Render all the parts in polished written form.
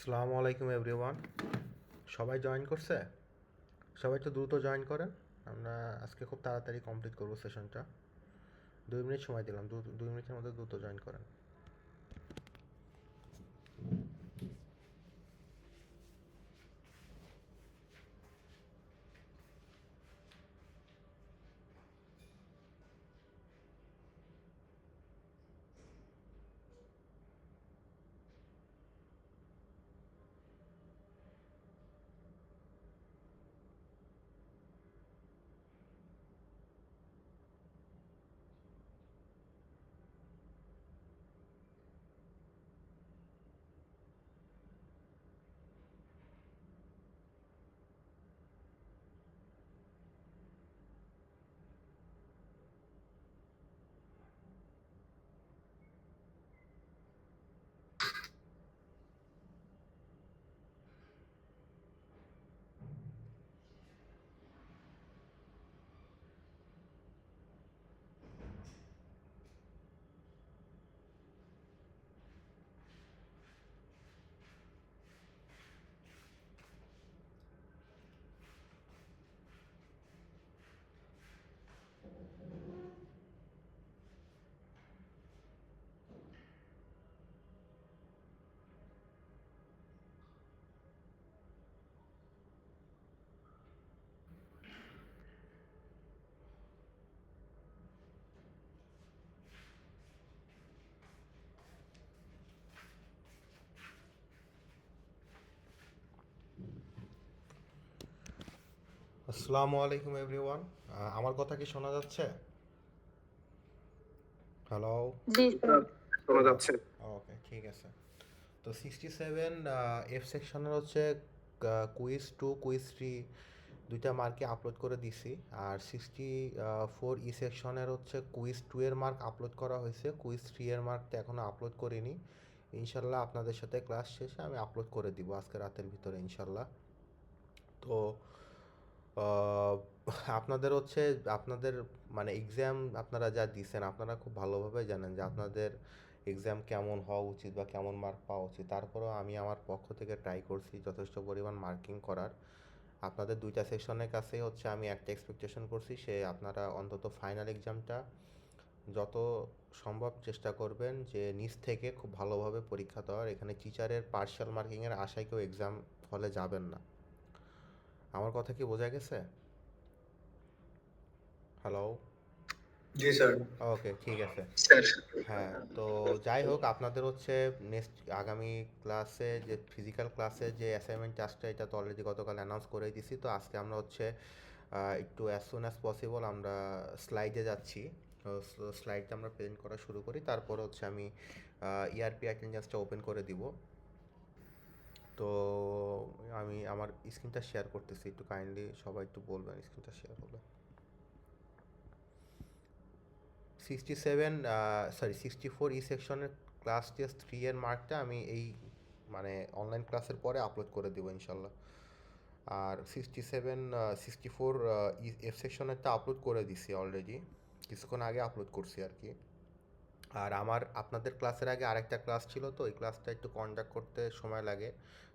আসসালামু আলাইকুম এভরিওয়ান। সবাই জয়েন করছে? সবাই একটু দ্রুত জয়েন করেন। আমরা আজকে খুব তাড়াতাড়ি কমপ্লিট করবো সেশনটা। 2 মিনিট সময় দিলাম, 2 মিনিটের মধ্যে দ্রুত জয়েন করেন। আসসালামু আলাইকুম এভরিওয়ান। আমার কথা কি শোনা যাচ্ছে? হ্যালো। জি স্যার। শোনা যাচ্ছে। ওকে, ঠিক আছে। তো 67 এফ সেকশনের হচ্ছে কুইজ 2 কুইজ 3 দুইটা মার্কে আপলোড করে দিছি। আর 64 ই সেকশনের হচ্ছে কুইজ 2 এর মার্ক আপলোড করা হয়েছে, কুইজ 3 এর মার্কটা এখনও আপলোড করিনি। ইনশাল্লাহ আপনাদের সাথে ক্লাস শেষে আমি আপলোড করে দিব আজকে রাতের ভিতরে ইনশাল্লাহ। তো আহ, আপনাদের হচ্ছে আপনাদের মানে এক্সাম আপনারা যা দিছেন আপনারা খুব ভালোভাবে জানেন যে আপনাদের এক্সাম কেমন হওয়া উচিত বা কেমন মার্ক পাওয়া উচিত। তারপরেও আমি আমার পক্ষ থেকে ট্রাই করছি যথেষ্ট পরিমাণ মার্কিং করার। আপনাদের দুইটা সেকশনের কাছেই হচ্ছে আমি একটা এক্সপেকটেশন করছি, সে আপনারা অন্তত ফাইনাল এক্সামটা যত সম্ভব চেষ্টা করবেন যে নিজ থেকে খুব ভালোভাবে পরীক্ষা দেওয়ার। এখানে টিচারের পার্শিয়াল মার্কিংয়ের আশায় কেউ এক্সাম হলে যাবেন না। আমার কথা কি বোঝা গেছে? হ্যালো। জি স্যার। ওকে, ঠিক আছে। স্যার। হ্যাঁ, তো যাই হোক আপনাদের হচ্ছে নেক্সট আগামী ক্লাসে যে ফিজিক্যাল ক্লাসে যে অ্যাসাইনমেন্ট টাস্কটা, এটা তো অলরেডি গতকাল অ্যানাউন্স করেই দিছি। তো আজকে আমরা হচ্ছে একটু অ্যাজ সুন অ্যাজ পসিবল আমরা স্লাইডে যাচ্ছি। তো স্লাইডটা আমরা প্রেজেন্ট করা শুরু করি, তারপর হচ্ছে আমি ইআরপি অ্যাটেন্ডেন্সটা ওপেন করে দিব। তো আমি আমার স্ক্রিনটা শেয়ার করতেছি, একটু কাইন্ডলি সবাই একটু বলবেন স্ক্রিনটা শেয়ার হলে। 64 ই সেকশনের ক্লাস টেস্ট 3 এর মার্কটা আমি এই মানে অনলাইন ক্লাসের পরে আপলোড করে দেবো ইনশাল্লাহ। আর 64 এফ সেকশনেরটা আপলোড করে দিছি অলরেডি, কিছুক্ষণ আগে আপলোড করছি আর কি। আর আমার আপনাদের ক্লাসের আগে আরেকটা ক্লাস ছিল, তো ওই ক্লাসটা একটু কন্ডাক্ট করতে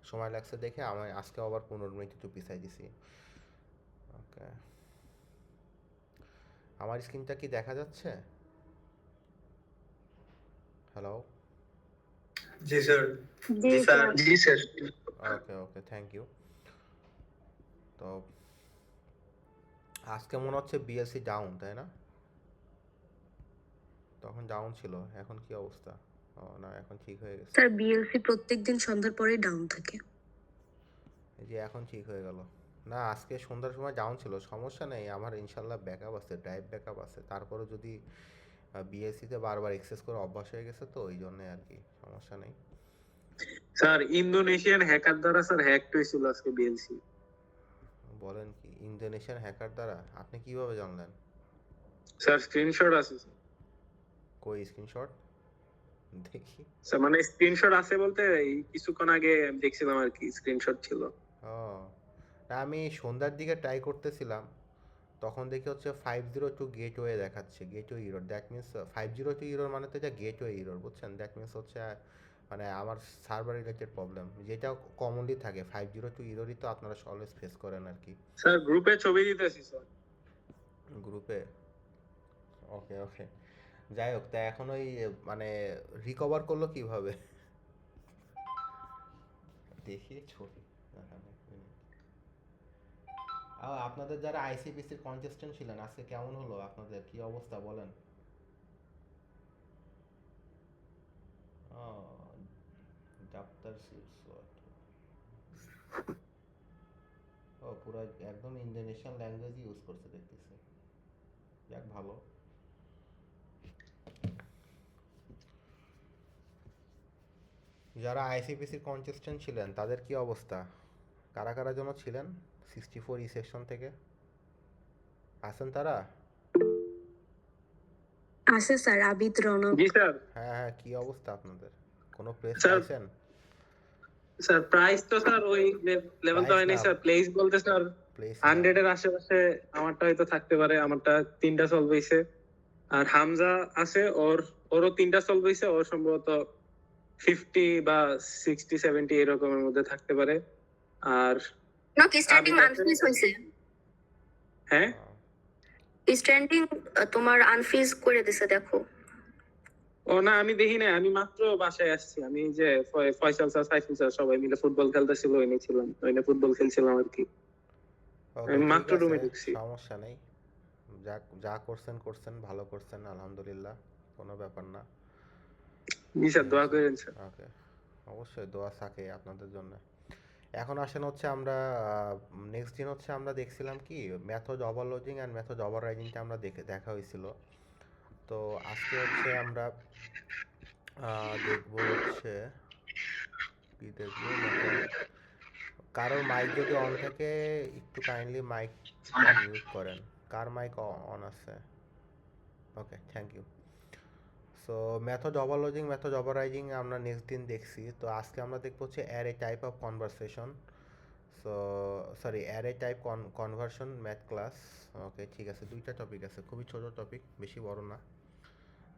সময় লাগছে দেখে আমি আজকে আবার 15 মিনিট একটু পিছাই দিছি। ওকে, আমার স্ক্রিনটা কি দেখা যাচ্ছে? হ্যালো। জি স্যার। জি জি স্যার। স্যার। জি sir. Okay okay, thank you. তো আজকে মনে হচ্ছে বিএলসি ডাউন, তাই না? তখন ডাউন ছিল, এখন কি অবস্থা? ও না, এখন ঠিক হয়ে গেছে। স্যার বিএলসি প্রত্যেকদিন সন্ধ্যার পরেই ডাউন থাকে। এই যে এখন ঠিক হয়ে গেল। না, আজকে সন্ধ্যার সময় ডাউন ছিল, সমস্যা নেই, আমার ইনশাল্লাহ ব্যাকআপ আছে, ড্রাইভ ব্যাকআপ আছে। তারপরে যদি বিএসসিতে বারবার এক্সেস করে অভ্যাস হয়ে গেছে, তো ওই জন্যে আর কি, সমস্যা নেই। স্যার ইন্দোনেশিয়ান হ্যাকার দ্বারা স্যার হ্যাকড হয়েছিল আজকে বিএলসি। বলেন কি, ইন্দোনেশিয়ান হ্যাকার দ্বারা? আপনি কিভাবে জানলেন? স্যার স্ক্রিনশট আছে স্যার। কই স্ক্রিনশট দেখি। স্যার মানে স্ক্রিনশট আছে বলতে এই কিছুক্ষণ আগে দেখছিলাম আর কি, স্ক্রিনশট ছিল। ও না, আমি সন্ধ্যার দিকে ট্রাই করতেছিলাম, তখন দেখি হচ্ছে 502 গেটওয়ে দেখাচ্ছে, gateway error. That means 502 error মানে তো এটা গেটওয়ে ইরোর, বুঝছেন? দ্যাট মিনস হচ্ছে মানে আমার সার্ভার রিলেটেড প্রবলেম, যেটা কমনলি থাকে 502 ইরোরই তো আপনারা অলওয়েজ ফেস করেন আর কি স্যার গ্রুপে ছবি দিতেছি স্যার। গ্রুপে। ওকে ওকে, যাই হোক, তা এখন ওই মানে রিকভার করলো কিভাবে দেখি ছবি দেখানো। আপনাদের যারা আইসিপিসির কনটেস্টেন্ট ছিলেন আজকে কেমন হলো, আপনাদের কি অবস্থা বলেন? ডাক্তার ও পুরো একদম ইন্দোনেশিয়ান ল্যাঙ্গুয়েজ ইউজ করছে দেখতেছি, যাক ভালো। যারা আইসিপিসির কনটেস্টেন্ট ছিলেন তাদের কি অবস্থা, কারা কারা যেন ছিলেন 64 ই সেকশন থেকে, আছেন তারা? আছে স্যার, আবিদ, রনক। জি স্যার। হ্যাঁ হ্যাঁ, কি অবস্থা আপনাদের, কোনো প্লেস স্যার পাইছেন? স্যার প্রাইস তো স্যার ওই লেভেল তো প্রাইস হয়নি না, স্যার। প্লেস বলতে স্যার প্লেস না। 100 এর আশেপাশে আমারটা হয়তো থাকতে পারে। আমারটা 3টা সলভ হইছে। আর হামজা আছে, ওরও 3টা সলভ হইছে। ওর সম্ভবত 50 বা 60 70 এরকমের মধ্যে থাকতে পারে। আর রনক স্ট্যান্ডিং আবিদ আছে। আনফ্রিজ হয়েছে। হ্যাঁ স্ট্যান্ডিং তোমার আনফ্রিজ করে দিছে, দেখো। ও না, আমি দেখি না, আমি মাত্র বাসায় আসছি। আমি যে ফয়সাল স্যার, সাইফুল স্যার সবাই মিলে ফুটবল খেলতেছিল, ওইনে ছিলাম, ওইনে ফুটবল খেলছিলাম আর কি। ওকে আমি ঠিক মাত্র আছে, রুমে ঢুকছি। সমস্যা নেই। যা যা করছেন করছেন, ভালো করছেন, আলহামদুলিল্লাহ, কোনো ব্যাপার না। জি স্যার, দোয়া করেন স্যার। ওকে, অবশ্যই দোয়া থাকে আপনাদের জন্য। এখন আসেন হচ্ছে আমরা নেক্সট দিন হচ্ছে আমরা দেখছিলাম কি মেথড ওভারলোডিং অ্যান্ড মেথড ওভাররাইডিংটা আমরা দেখা হয়েছিল। তো আজকে হচ্ছে আমরা দেখবো হচ্ছে কি দেখবো, কারোর মাইক যদি অন থাকে একটু কাইন্ডলি মাইকটা মিউট করেন। কার মাইক অন আছে? Okay, thank you. So method overloading method overriding আমরা নেক্সট দিন দেখছি। তো আজকে আমরা দেখবো হচ্ছে array type of conversation. So sorry, array type conversion math class. Okay ঠিক আছে, দুইটা টপিক আছে, খুবই ছোট টপিক, বেশি বড় না।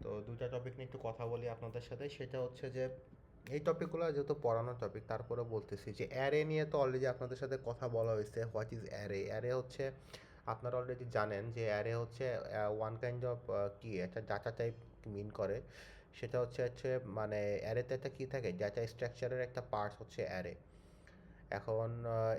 তো দুইটা টপিক নিয়ে একটু কথা বলি আপনাদের সাথে। সেটা হচ্ছে যে এই টপিকগুলো যেহেতু পড়ানোর টপিক, তারপরে বলতেছি যে অ্যারে নিয়ে তো অলরেডি আপনাদের সাথে কথা বলা হয়েছে। What is array? অ্যারে হচ্ছে আপনারা অলরেডি জানেন যে অ্যারে হচ্ছে ওয়ান কাইন্ড অফ কি একটা ডাটা টাইপ মিন করে। সেটা হচ্ছে মানে অ্যারেতে একটা কী থাকে, ডাটা স্ট্রাকচারের একটা পার্ট হচ্ছে অ্যারে। এখন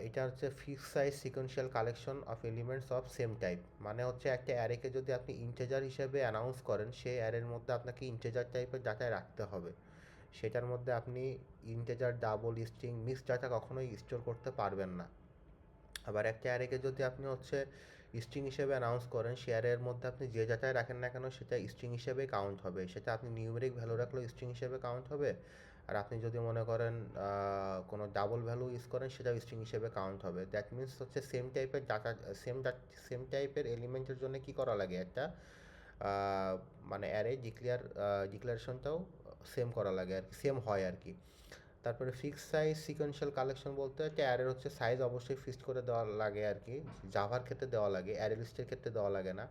এটা হচ্ছে fix size sequential collection of elements of same type. মানে হচ্ছে একটা অ্যারেকে যদি আপনি ইন্টেজার হিসেবে অ্যানাউন্স করেন, সেই অ্যারের মধ্যে আপনাকে ইন্টেজার টাইপের ডাটায় রাখতে হবে। সেটার মধ্যে আপনি integer, double, string, mixed data কখনোই স্টোর করতে পারবেন না। আবার একটা অ্যারেকে যদি আপনি হচ্ছে স্ট্রিং হিসেবে অ্যানাউন্স করেন, সে অ্যারের মধ্যে আপনি যে ডাটায় রাখেন না কেন সেটা স্ট্রিং হিসেবে কাউন্ট হবে। সেটা আপনি নিউমেরিক ভ্যালু রাখলেও স্ট্রিং হিসেবে কাউন্ট হবে। আর আপনি যদি মনে করেন কোনো ডাবল ভ্যালু ইউজ করেন, সেটাও স্ট্রিং হিসেবে কাউন্ট হবে। দ্যাট মিনস হচ্ছে সেম টাইপের ডাটা, সেম টাইপের এলিমেন্টের জন্য কি করা লাগে, একটা মানে অ্যারে ডিক্লারেশনটাও সেম করা লাগে আর কি, সেম হয় আর কি। তারপরে ফিক্স সাইজ সিকোয়েন্সিয়াল কালেকশন বলতে একটা অ্যারের হচ্ছে সাইজ অবশ্যই ফিক্সড করে দেওয়া লাগে আর কি। জাভার ক্ষেত্রে দেওয়া লাগে, অ্যারে লিস্টের ক্ষেত্রে দেওয়া লাগে না।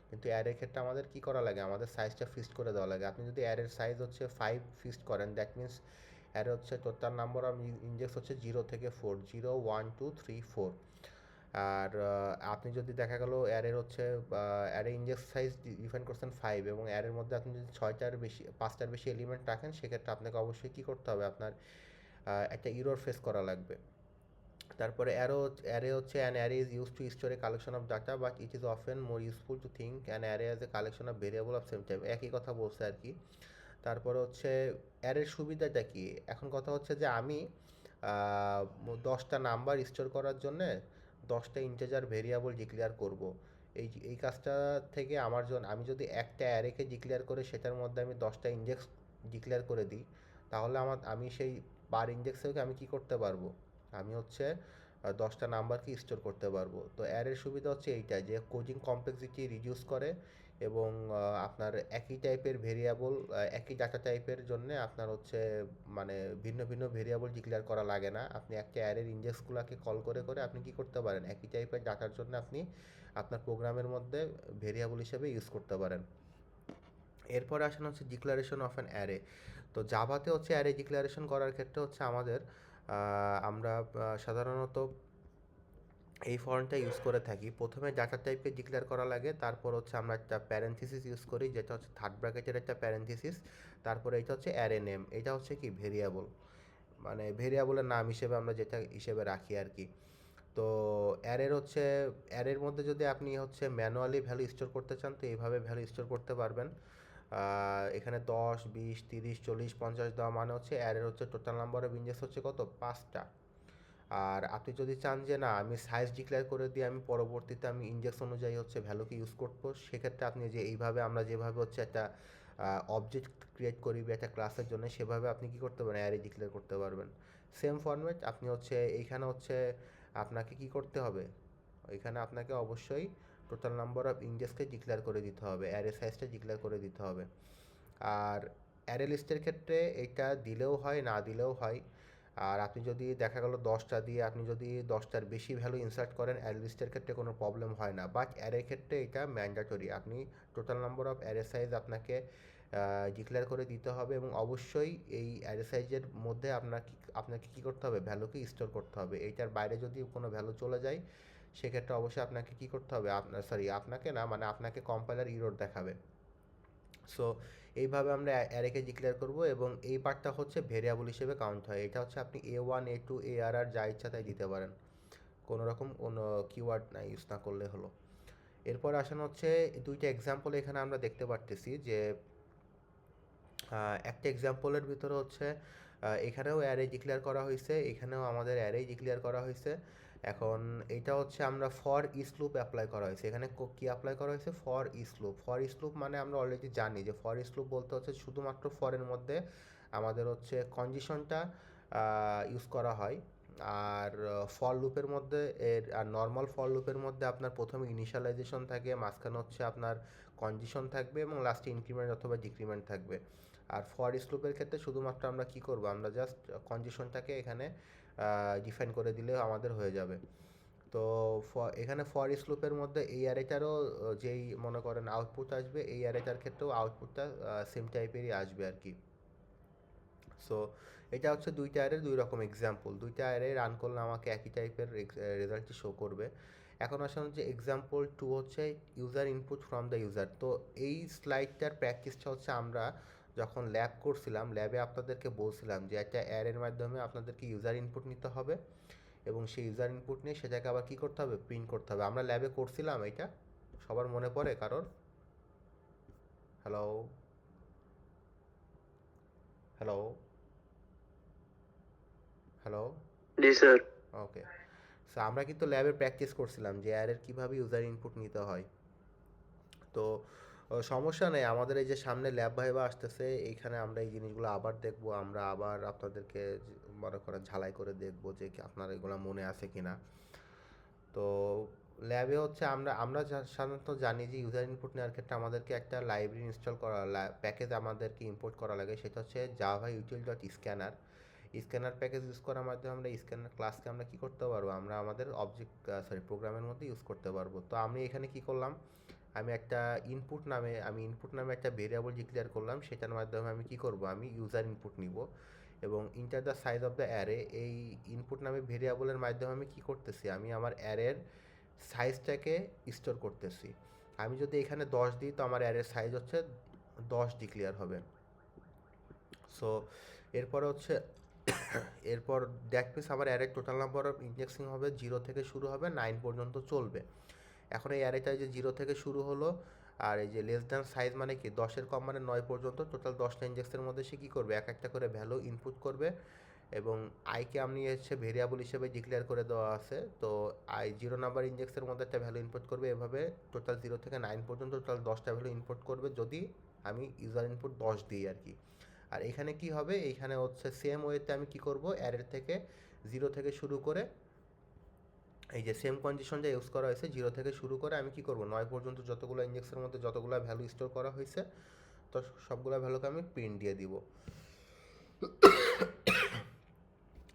কিন্তু অ্যারের ক্ষেত্রে আমাদের কি করা লাগে, আমাদের সাইজটা ফিক্সড করে দেওয়া লাগে। আপনি যদি অ্যারের সাইজ হচ্ছে 5 ফিক্সড করেন, দ্যাট মিনস অ্যারে হচ্ছে টোটাল নাম্বার অফ ইন্ডেক্স হচ্ছে 0 থেকে 4, 0 1 2 3 4। আর আপনি যদি দেখা গেল অ্যারের হচ্ছে অ্যারে ইন্ডেক্স সাইজ ডিফাইন করছেন 5, এবং অ্যারের মধ্যে আপনি যদি 5টার বেশি এলিমেন্ট রাখেন, সেক্ষেত্রে আপনাকে অবশ্যই কী করতে হবে, আপনার একটা ইরর ফেস করা লাগবে। তারপরে অ্যারে হচ্ছে an array is use to store a collection of data, but it is often more useful to think an array as a collection of variable of same type. একই কথা বলছে আর কি। তারপরে হচ্ছে অ্যারের সুবিধাটা কি। এখন কথা হচ্ছে যে আমি 10টা নাম্বার স্টোর করার জন্যে 10টা ইন্টিজার ভেরিয়েবল ডিক্লেয়ার করব। এই কাজটা থেকে আমার জন্য, আমি যদি একটা অ্যারেকে ডিক্লেয়ার করে সেটার মধ্যে আমি 10টা ইন্ডেক্স ডিক্লেয়ার করে দিই, তাহলে আমি সেই পার ইন্ডেক্সেও আমি কি করতে পারবো, আমি হচ্ছে 10টা নাম্বারকে স্টোর করতে পারবো। তো অ্যারের সুবিধা হচ্ছে এইটা, যে কোডিং কমপ্লেক্সিটি রিডিউস করে, এবং আপনার একই টাইপের ভেরিয়েবল, একই ডাটা টাইপের জন্য আপনার হচ্ছে মানে ভিন্ন ভিন্ন ভেরিয়েবল ডিক্লেয়ার করা লাগে না। আপনি একটা অ্যারের ইন্ডেক্সগুলোকে কল করে করে আপনি কি করতে পারেন, একই টাইপের ডাটার জন্য আপনি আপনার প্রোগ্রামের মধ্যে ভেরিয়েবল হিসেবে ইউজ করতে পারেন। এরপরে আসেন হচ্ছে ডিক্লারেশন অফ অ্যান অ্যারে। তো জাভাতে হচ্ছে অ্যারে ডিক্লারেশন করার ক্ষেত্রে হচ্ছে আমাদের আমরা সাধারণত এই ফর্মটা ইউজ করে থাকি। প্রথমে ডাটা টাইপকে ডিক্লেয়ার করা লাগে, তারপর হচ্ছে আমরা একটা প্যারেন্থেসিস ইউজ করি যেটা হচ্ছে থার্ড ব্র্যাকেটের একটা প্যারেন্থেসিস, তারপরে এটা হচ্ছে অ্যারে নেম, এটা হচ্ছে কি ভেরিয়েবল, মানে ভেরিয়েবলের নাম হিসেবে আমরা যেটা হিসেবে রাখি আর কি। তো অ্যারের হচ্ছে অ্যারের মধ্যে যদি আপনি হচ্ছে ম্যানুয়ালি ভ্যালু স্টোর করতে চান তো এইভাবে ভ্যালু স্টোর করতে পারবেন। এখানে 10, 20, 30, 40, 50 দেওয়া মানে হচ্ছে অ্যারের হচ্ছে টোটাল নাম্বার অফ ইনডেক্স হচ্ছে কত, 5টা। আর আপনি যদি চান যে না আমি সাইজ ডিক্লেয়ার করে দিয়ে আমি পরবর্তীতে আমি ইনডেক্স অনুযায়ী হচ্ছে ভ্যালুকে ইউজ করবো, সেক্ষেত্রে আপনি যে এইভাবে আমরা যেভাবে হচ্ছে একটা অবজেক্ট ক্রিয়েট করি বা একটা ক্লাসের জন্য, সেভাবে আপনি কি করতে পারেন, অ্যারে ডিক্লেয়ার করতে পারবেন। সেম ফরম্যাট আপনি হচ্ছে এইখানে হচ্ছে আপনাকে কি করতে হবে, এখানে আপনাকে অবশ্যই টোটাল নাম্বার অফ ইনডেক্সকে ডিক্লেয়ার করে দিতে হবে, অ্যারে সাইজটা ডিক্লেয়ার করে দিতে হবে। আর অ্যারে লিস্টের ক্ষেত্রে এটা দিলেও হয় না দিলেও হয়। আর আপনি যদি দেখা গেল 10টা দিয়ে আপনি যদি 10টার বেশি ভ্যালু ইনসার্ট করেন অ্যারে লিস্টের ক্ষেত্রে কোনো প্রবলেম হয় না, বাট অ্যারের ক্ষেত্রে এটা ম্যান্ডেটরি, আপনি total number of array size আপনাকে ডিক্লেয়ার করে দিতে হবে, এবং অবশ্যই এই অ্যারে সাইজের মধ্যে আপনাকে কী করতে হবে, ভ্যালুকে স্টোর করতে হবে। এইটার বাইরে যদি কোনো ভ্যালু চলে যায় সেক্ষেত্রে অবশ্যই আপনাকে কী করতে হবে, আপনাকে না, মানে আপনাকে কম্পাইলার ইরর দেখাবে। সো এইভাবে আমরা অ্যারেকে ডিক্লেয়ার করব, এবং এই পার্টটা হচ্ছে ভেরিয়েবল হিসেবে কাউন্ট হয়। এটা হচ্ছে আপনি A1, A2, ARR যা ইচ্ছা তাই দিতে পারেন, কোনো রকম কোনো কিওয়ার্ড না ইউজ না করলে হলো। এরপর আসেন হচ্ছে দুইটা এক্সাম্পল এখানে আমরা দেখতে পারতেছি যে একটা এক্সাম্পলের ভিতরে হচ্ছে এখানেও অ্যারে ডিক্লেয়ার করা হয়েছে, এখানেও আমাদের অ্যারে ডিক্লেয়ার করা হয়েছে। এখন এইটা হচ্ছে আমরা ফর ইচ লুপ অ্যাপ্লাই করা হয়েছে, এখানে কি অ্যাপ্লাই করা হয়েছে, for each loop. For each loop মানে আমরা অলরেডি জানি যে ফর ইচ লুপ বলতে হচ্ছে শুধুমাত্র ফরের মধ্যে আমাদের হচ্ছে কন্ডিশনটা ইউজ করা হয়। আর ফর লুপের মধ্যে আর নর্মাল ফর লুপের মধ্যে আপনার প্রথমে ইনিশিয়ালাইজেশন থাকে, মাঝখানে হচ্ছে আপনার কন্ডিশন থাকবে, এবং লাস্টে ইনক্রিমেন্ট অথবা ডিক্রিমেন্ট থাকবে। আর ফর ইচ লুপের ক্ষেত্রে শুধুমাত্র আমরা কি করব, আমরা জাস্ট কন্ডিশনটাকে এখানে ডিফাইন করে দিলে আমাদের হয়ে যাবে। তো এখানে ফর ইচ লুপের মধ্যে এই অ্যারেটারও যেই মনে করেন আউটপুট আসবে, এই অ্যারেটার ক্ষেত্রেও আউটপুটটা সেম টাইপেরই আসবে আর কি। সো এটা হচ্ছে দুইটা অ্যারের দুই রকম এক্সাম্পল, দুইটা অ্যারে রান করলে আমাকে একই টাইপের রেজাল্টটি শো করবে। এখন আসলে হচ্ছে এক্সাম্পল 2 হচ্ছে user input from the user. তো এই স্লাইডটার প্র্যাকটিসটা হচ্ছে আমরা যখন ল্যাব করছিলাম, ল্যাবে আপনাদেরকে বলছিলাম যে একটা অ্যারের মাধ্যমে আপনাদেরকে ইউজার ইনপুট নিতে হবে, এবং সেই ইউজার ইনপুট নিয়ে সেটাকে আবার কী করতে হবে, প্রিন্ট করতে হবে। আমরা ল্যাবে করছিলাম এটা, সবার মনে পড়ে কারোর? হ্যালো হ্যালো হ্যালো জি স্যার। ওকে। সো আমরা কিন্তু ল্যাবে প্র্যাকটিস করছিলাম যে অ্যারের কীভাবে ইউজার ইনপুট নিতে হয়। তো সমস্যা নেই, আমাদের এই যে সামনে ল্যাব ভাইবা আসতেছে, এইখানে আমরা এই জিনিসগুলো আবার দেখব, আমরা আবার আপনাদেরকে মনে করেন ঝালাই করে দেখব যে আপনার এগুলো মনে আছে কি না। তো ল্যাবে হচ্ছে আমরা আমরা সাধারণত জানি যে ইউজার ইনপুট নেওয়ার ক্ষেত্রে আমাদেরকে একটা লাইব্রেরি ইনস্টল করা, প্যাকেজ আমাদেরকে ইম্পোর্ট করা লাগে, সেটা হচ্ছে Java util dot scanner. Scanner package use করার মাধ্যমে আমরা স্ক্যানার ক্লাসকে আমরা কী করতে পারবো, আমরা আমাদের প্রোগ্রামের মধ্যে ইউজ করতে পারবো। তো আমি এখানে কি করলাম, আমি ইনপুট নামে একটা ভেরিয়েবল ডিক্লেয়ার করলাম, সেটার মাধ্যমে আমি কি করব, আমি ইউজার ইনপুট নিব, এবং enter the size of the array, এই ইনপুট নামে ভেরিয়েবলের মাধ্যমে আমি কি করতেছি, আমি আমার অ্যারের সাইজটাকে স্টোর করতেছি। আমি যদি এখানে 10 দিই তো আমার অ্যারের সাইজ হচ্ছে 10 ডিক্লেয়ার হবে। সো এরপরে হচ্ছে এরপর দ্যাট মিনস আমার অ্যারের টোটাল নাম্বার অফ ইন্ডেক্সিং হবে 0 থেকে শুরু হবে 9 পর্যন্ত চলবে। এখন এই অ্যারেটা যে 0 থেকে শুরু হলো, আর এই যে লেস দ্যান সাইজ মানে কি 10-এর কম মানে 9 পর্যন্ত টোটাল 10টা ইনডেক্সের মধ্যে সে কী করবে, এক একটা করে ভ্যালু ইনপুট করবে, এবং আইকে আমি হচ্ছে ভেরিয়েবল হিসেবে ডিক্লেয়ার করে দেওয়া আছে। তো আই 0 নাম্বার ইনডেক্সের মধ্যে একটা ভ্যালু ইনপুট করবে, এভাবে টোটাল 0 থেকে 9 পর্যন্ত টোটাল 10টা ভ্যালু ইনপুট করবে যদি আমি ইউজার ইনপুট 10 দিই আর কি। আর এখানে কি হবে, এইখানে হচ্ছে সেম ওয়েতে আমি কি করব, অ্যারের থেকে 0 থেকে শুরু করে এই যে সেম কন্ডিশনটা ইউজ করা হয়েছে, 0 থেকে শুরু করে আমি কি করব, 9 পর্যন্ত যতগুলো ইনডেক্সের মধ্যে যতগুলো ভ্যালু স্টোর করা হয়েছে তো সবগুলো ভ্যালুকে আমি প্রিন্ট দিয়ে দিব।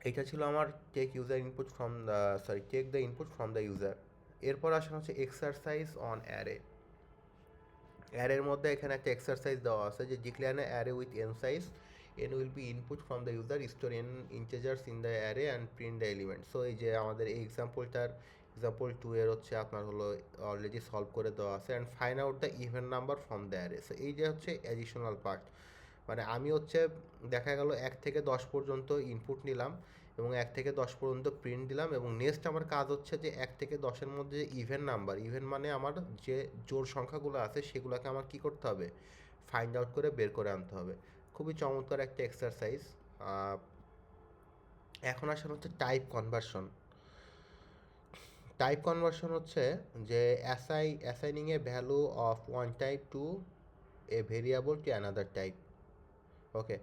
এইটা ছিল আমার take the input from the user. এরপর আসা হচ্ছে এক্সারসাইজ অন অ্যারে। অ্যারের মধ্যে এখানে একটা এক্সারসাইজ দেওয়া আছে যে declare N array with an size N will be input from the user store N integers in the array and print the element. So এই যে আমাদের এই এক্সাম্পল 2 এর হচ্ছে আপনার হলো অলরেডি সলভ করে দেওয়া আছে and find out the even number from the array. So এই যে হচ্ছে অ্যাডিশনাল পার্ট, মানে আমি হচ্ছে দেখা গেল 1 থেকে 10 পর্যন্ত ইনপুট নিলাম এবং 1 থেকে 10 পর্যন্ত প্রিন্ট দিলাম এবং নেক্সট আমার কাজ হচ্ছে যে 1 থেকে 10-এর মধ্যে যে ইভেন নাম্বার, ইভেন মানে আমার যে জোড় সংখ্যাগুলো আছে সেগুলোকে আমার কি করতে হবে, ফাইন্ড আউট করে বের করে আনতে হবে। খুবই চমৎকার একটা এক্সারসাইজ। এখন আসলে হচ্ছে টাইপ কনভার্সন। টাইপ কনভার্সন হচ্ছে যে assigning a value of one type to a variable to another type. Okay,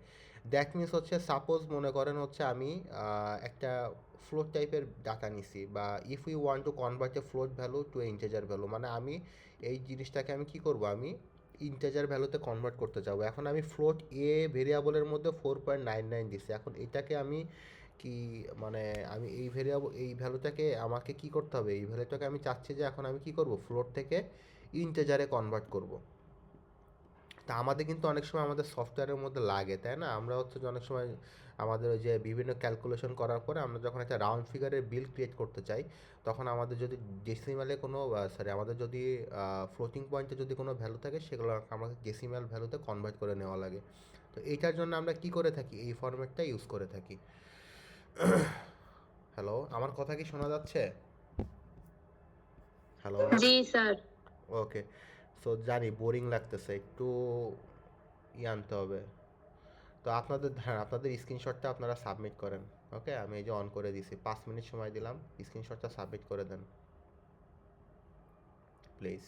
that means হচ্ছে সাপোজ মনে করেন হচ্ছে আমি একটা ফ্লোট টাইপের ডাটা নিছি, বা if you want to convert a float value to integer value, মানে আমি এই জিনিসটাকে আমি কি করব, আমি ইন্টিজার ভ্যালুতে কনভার্ট করতে চাবো। এখন আমি ফ্লোট এ ভেরিয়েবলের মধ্যে 4.99 দিছি। এখন এটাকে আমি কি মানে আমি এই ভ্যালুটাকে আমাকে কি করতে হবে, এই ভ্যালুটাকে আমি চাচ্ছি যে এখন আমি কি করব, ফ্লোট থেকে ইন্টিজারে কনভার্ট করব। তা আমাদের কিন্তু অনেক সময় আমাদের সফটওয়্যারের মধ্যে লাগে, তাই না? আমরা হচ্ছে যে অনেক সময় আমাদের ওই যে বিভিন্ন ক্যালকুলেশন করার পরে আমরা যখন একটা রাউন্ড ফিগারের বিল ক্রিয়েট করতে চাই, তখন আমাদের যদি ডেসিমালে কোনো আমাদের যদি ফ্লোটিং পয়েন্টে যদি কোনো ভ্যালু থাকে সেগুলো আমাকে ডেসিমাল ভ্যালুতে কনভার্ট করে নেওয়া লাগে। তো এইটার জন্য আমরা কি করে থাকি, এই ফরম্যাটটা ইউজ করে থাকি। হ্যালো, আমার কথা কি শোনা যাচ্ছে? হ্যালো, জি স্যার। ওকে। সো জানি বোরিং লাগতেছে, একটু আনতে হবে। তো আপনাদের স্ক্রিনশটটা আপনারা সাবমিট করেন। ওকে, আমি এই যে অন করে দিছি, 5 মিনিট সময় দিলাম, স্ক্রিনশটটা সাবমিট করে দেন প্লিজ।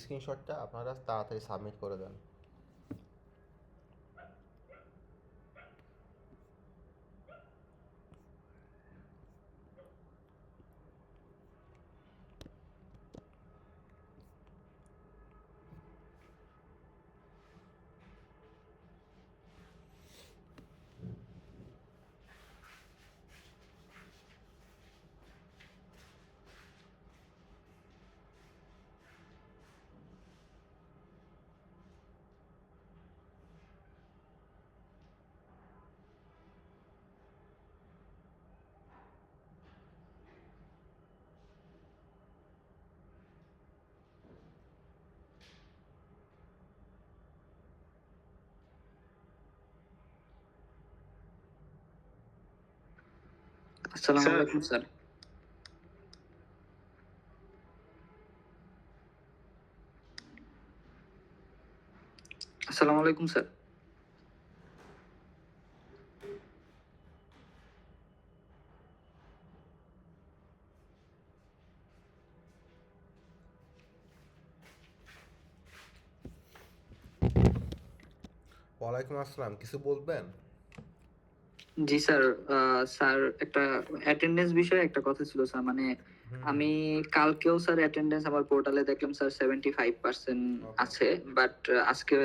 স্ক্রিনশটটা আপনারা তাড়াতাড়ি সাবমিট করে দেন। আসসালামু স্যার। আলাইকুম স্যার। আসসালামু আলাইকুম স্যার। ওয়ালাইকুম আসসালাম, কিছু বলবেন? জি স্যার, স্যার একটা অ্যাটেন্ডেন্স বিষয়ে একটা কথা ছিল স্যার। মানে আমি কালকেও স্যার অ্যাটেন্ডেন্স আমার পোর্টালে দেখলাম স্যার 75% Okay. আছে, বাট আজকে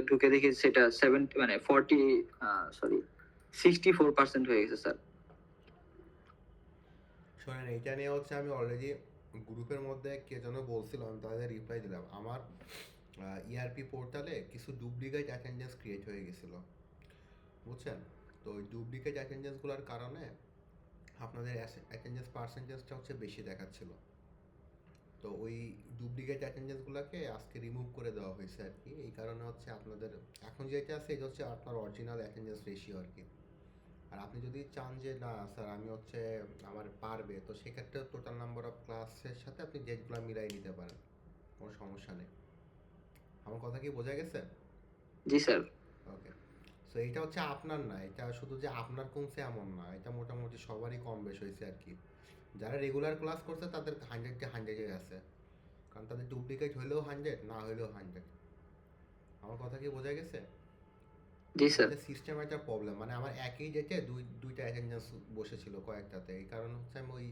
ঢুকে দেখি সেটা 70 মানে 64% হয়ে গেছে স্যার। শোনেন, এইটা নিয়ে হচ্ছে আমি অলরেডি গ্রুপের মধ্যে কে যেন বলছিল, আমি তাদের রিপ্লাই দিলাম। আমার ইআরপি পোর্টালে কিছু ডুপ্লিকেট অ্যাটেন্ডেন্স ক্রিয়েট হয়ে গেছিল, বুঝছেন? তো ওই ডুপ্লিকেট অ্যাটেন্ডেন্সগুলোর কারণে আপনাদের অ্যাটেন্ডেন্স পার্সেন্টেজটা হচ্ছে বেশি দেখাচ্ছিল। তো ওই ডুপ্লিকেট অ্যাটেন্ডেন্সগুলোকে আজকে রিমুভ করে দেওয়া হয়েছে আর কি। এই কারণে হচ্ছে আপনাদের এখন যেটা আছে এটা হচ্ছে আপনার অরিজিনাল অ্যাটেন্ডেন্স রেশিও আর কি। আর আপনি যদি চান যে না স্যার আমি হচ্ছে আমার পারবে, তো সেক্ষেত্রে টোটাল নাম্বার অফ ক্লাসের সাথে আপনি ডেটগুলো মিলাই নিতে পারেন, কোনো সমস্যা নেই। আমার কথা কি বোঝা গেছে? জি স্যার। ওকে। সো এইটা হচ্ছে আপনার না, এটা শুধু যে আপনার কমছে এমন না, এটা মোটামুটি সবারই কম বেশ হয়েছে আর কি। যারা রেগুলার ক্লাস করছে তাদের 100-তে 100 আছে, কারণ তাদের ডুপ্লিকেট হলেও 100, না হলেও 100। আমার কথা কি বোঝা গেছে? জি স্যার। এটা সিস্টেম একটা প্রবলেম, মানে আমার একই ডেটে দুইটা অ্যাটেন্ডেন্স বসেছিল কয়েকটাতে, এই কারণে হচ্ছে আমি ওই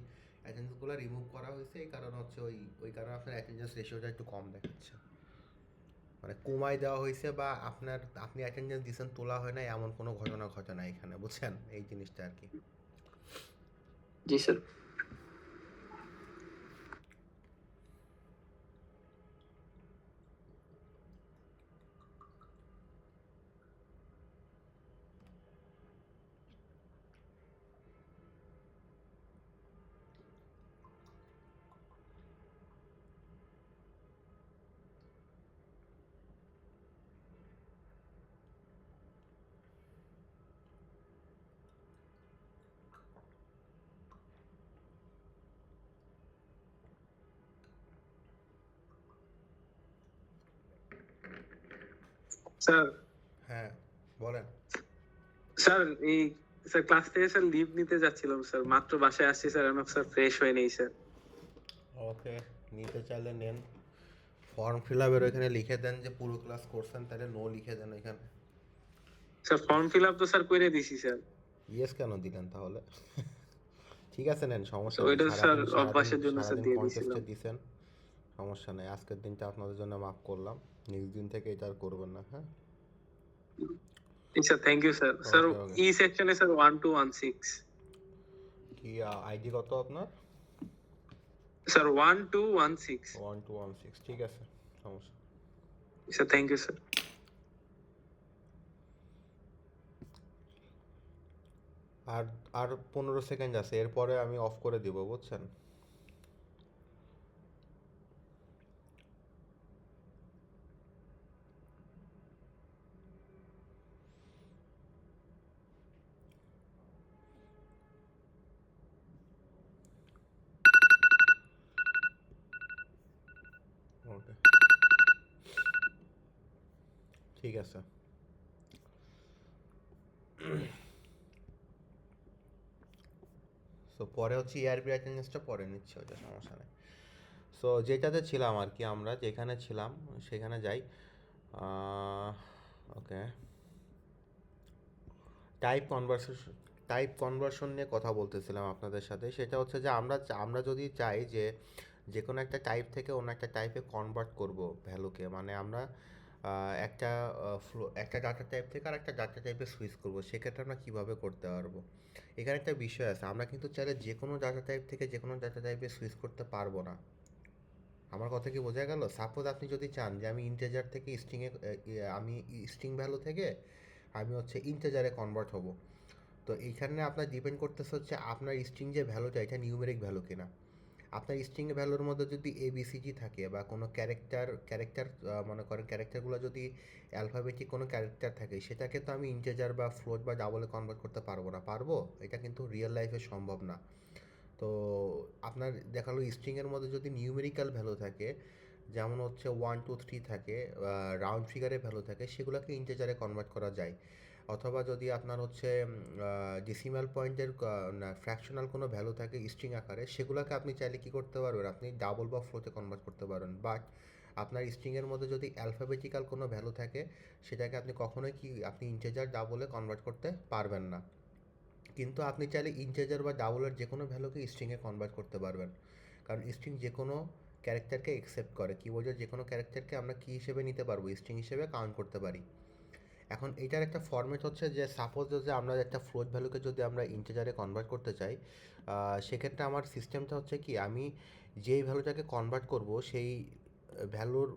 অ্যাটেন্ডেন্সগুলো রিমুভ করা হয়েছে, এই কারণে হচ্ছে ওই কারণে আপনার অ্যাটেন্ডেন্স রেশিওটা একটু কম দেখাচ্ছে, মানে কমায় দেওয়া হয়েছে বা আপনি অ্যাটেন্ডেন্স দিয়েছেন তোলা হয় না এমন কোনো ঘটনা ঘটে না এখানে, বুঝছেন এই জিনিসটা আর কি। জি স্যার। স্যার হ্যাঁ বলেন। স্যার এই স্যার ক্লাস থেকে স্যার লিভ নিতে যাচ্ছিলাম স্যার, মাত্র বাসায় আসছি স্যার, আমি স্যার ফ্রেশ হয়ে নেই স্যার। ওকে, নিতে চাইলে নেন, ফর্ম ফিল আপের ওইখানে লিখে দেন যে পুরো ক্লাস করছেন, তাহলে নো লিখে দেন ওইখানে। স্যার ফর্ম ফিল আপ তো স্যার করে দিছি স্যার। ইয়েস কেন দিলেন তাহলে? ঠিক আছে নেন, সমস্যা তো নেই, ওইটা স্যার সারাদিন অভ্যাসের জন্য স্যার সারাদিন দিয়ে কন্টেস্টে দিয়েছিলাম। দিছেন, সমস্যা নেই, আজকের দিনটা আপনাদের জন্য মাফ করলাম, নেক্সট দিন থেকে এটা আর করবেন না, হ্যাঁ। Sir thank you sir. Sir okay okay. E সেকশনে স্যার 1216 কি আইডি কত আপনার? স্যার 1216 1216, ঠিক আছে, সমস্যা। Sir thank you sir. আর আর 15 সেকেন্ড আছে, এরপরে আমি অফ করে দিব, বুঝছেন। ওকে, ঠিক আছে। সো পরে হচ্ছে ইআরপি অ্যাটেন্ডেন্সটা পরে নিচ্ছে, ওইটা সমস্যা নেই। সো যেটাতে ছিলাম আর কি, আমরা যেখানে ছিলাম সেখানে যাই। ওকে, টাইপ কনভার্সন নিয়ে কথা বলতেছিলাম আপনাদের সাথে। সেটা হচ্ছে যে আমরা যদি চাই যে কোনো একটা টাইপ থেকে অন্য একটা টাইপে কনভার্ট করব ভ্যালুকে, মানে আমরা একটা ডাটা টাইপ থেকে আর একটা ডাটা টাইপে সুইচ করব, সেক্ষেত্রে আমরা কীভাবে করতে পারবো। এখানে একটা বিষয় আছে, আমরা কিন্তু চাইলে যে কোনো ডাটা টাইপ থেকে যে কোনো ডাটা টাইপে সুইচ করতে পারবো না। আমার কথা কি বোঝা গেল? সাপোজ আপনি যদি চান যে আমি ইন্টেজার থেকে আমি স্ট্রিং ভ্যালু থেকে আমি হচ্ছে ইন্টেজারে কনভার্ট হব, তো এইখানে আপনার ডিপেন্ড করতেছে হচ্ছে আপনার স্ট্রিং যে ভ্যালুটা এটা নিউমেরিক ভ্যালু কিনা। আপনার স্ট্রিং ভ্যালুর মধ্যে যদি এবিসিজি থাকে বা কোনো ক্যারেক্টার মনে করেন ক্যারেক্টারগুলো যদি অ্যালফাবেটিক কোনো ক্যারেক্টার থাকে, সেটাকে তো আমি ইন্টেজার বা ফ্লোট বা ডাবলে কনভার্ট করতে পারবো না। পারবো? এটা কিন্তু রিয়েল লাইফে সম্ভব না। তো আপনার দেখালো স্ট্রিংয়ের মধ্যে যদি নিউমেরিক্যাল ভ্যালু থাকে, যেমন হচ্ছে 1 2 3 থাকে, রাউন্ড ফিগারে ভ্যালু থাকে, সেগুলোকে ইন্টেজারে কনভার্ট করা যায়। অথবা যদি আপনার হচ্ছে ডেসিমাল পয়েন্টের ফ্র্যাকশনাল কোনো ভ্যালু থাকে স্ট্রিং আকারে, সেগুলোকে আপনি চাইলে কী করতে পারবেন, আপনি ডাবল বা ফ্লোতে কনভার্ট করতে পারেন। বাট আপনার স্ট্রিংয়ের মধ্যে যদি অ্যালফাবেটিক্যাল কোনো ভ্যালু থাকে, সেটাকে আপনি কখনোই আপনি ইন্টেজার ডাবলে কনভার্ট করতে পারবেন না। কিন্তু আপনি চাইলে ইন্টেজার বা ডাবলের যে কোনো ভ্যালুকে স্ট্রিংয়ে কনভার্ট করতে পারবেন, কারণ স্ট্রিং যে কোনো ক্যারেক্টারকে অ্যাকসেপ্ট করে। কিবোর্ডের যে কোনো ক্যারেক্টারকে আমরা কী হিসেবে নিতে পারবো, স্ট্রিং হিসেবে কাউন্ট করতে পারি। এখন এটার একটা ফরম্যাট হচ্ছে যে সাপোজ যে আমরা একটা ফ্লোট ভ্যালুকে যদি আমরা ইন্টেজারে কনভার্ট করতে চাই, সেক্ষেত্রে আমার সিস্টেমটা হচ্ছে কি, আমি যেই ভ্যালুটাকে কনভার্ট করব সেই ভ্যালুর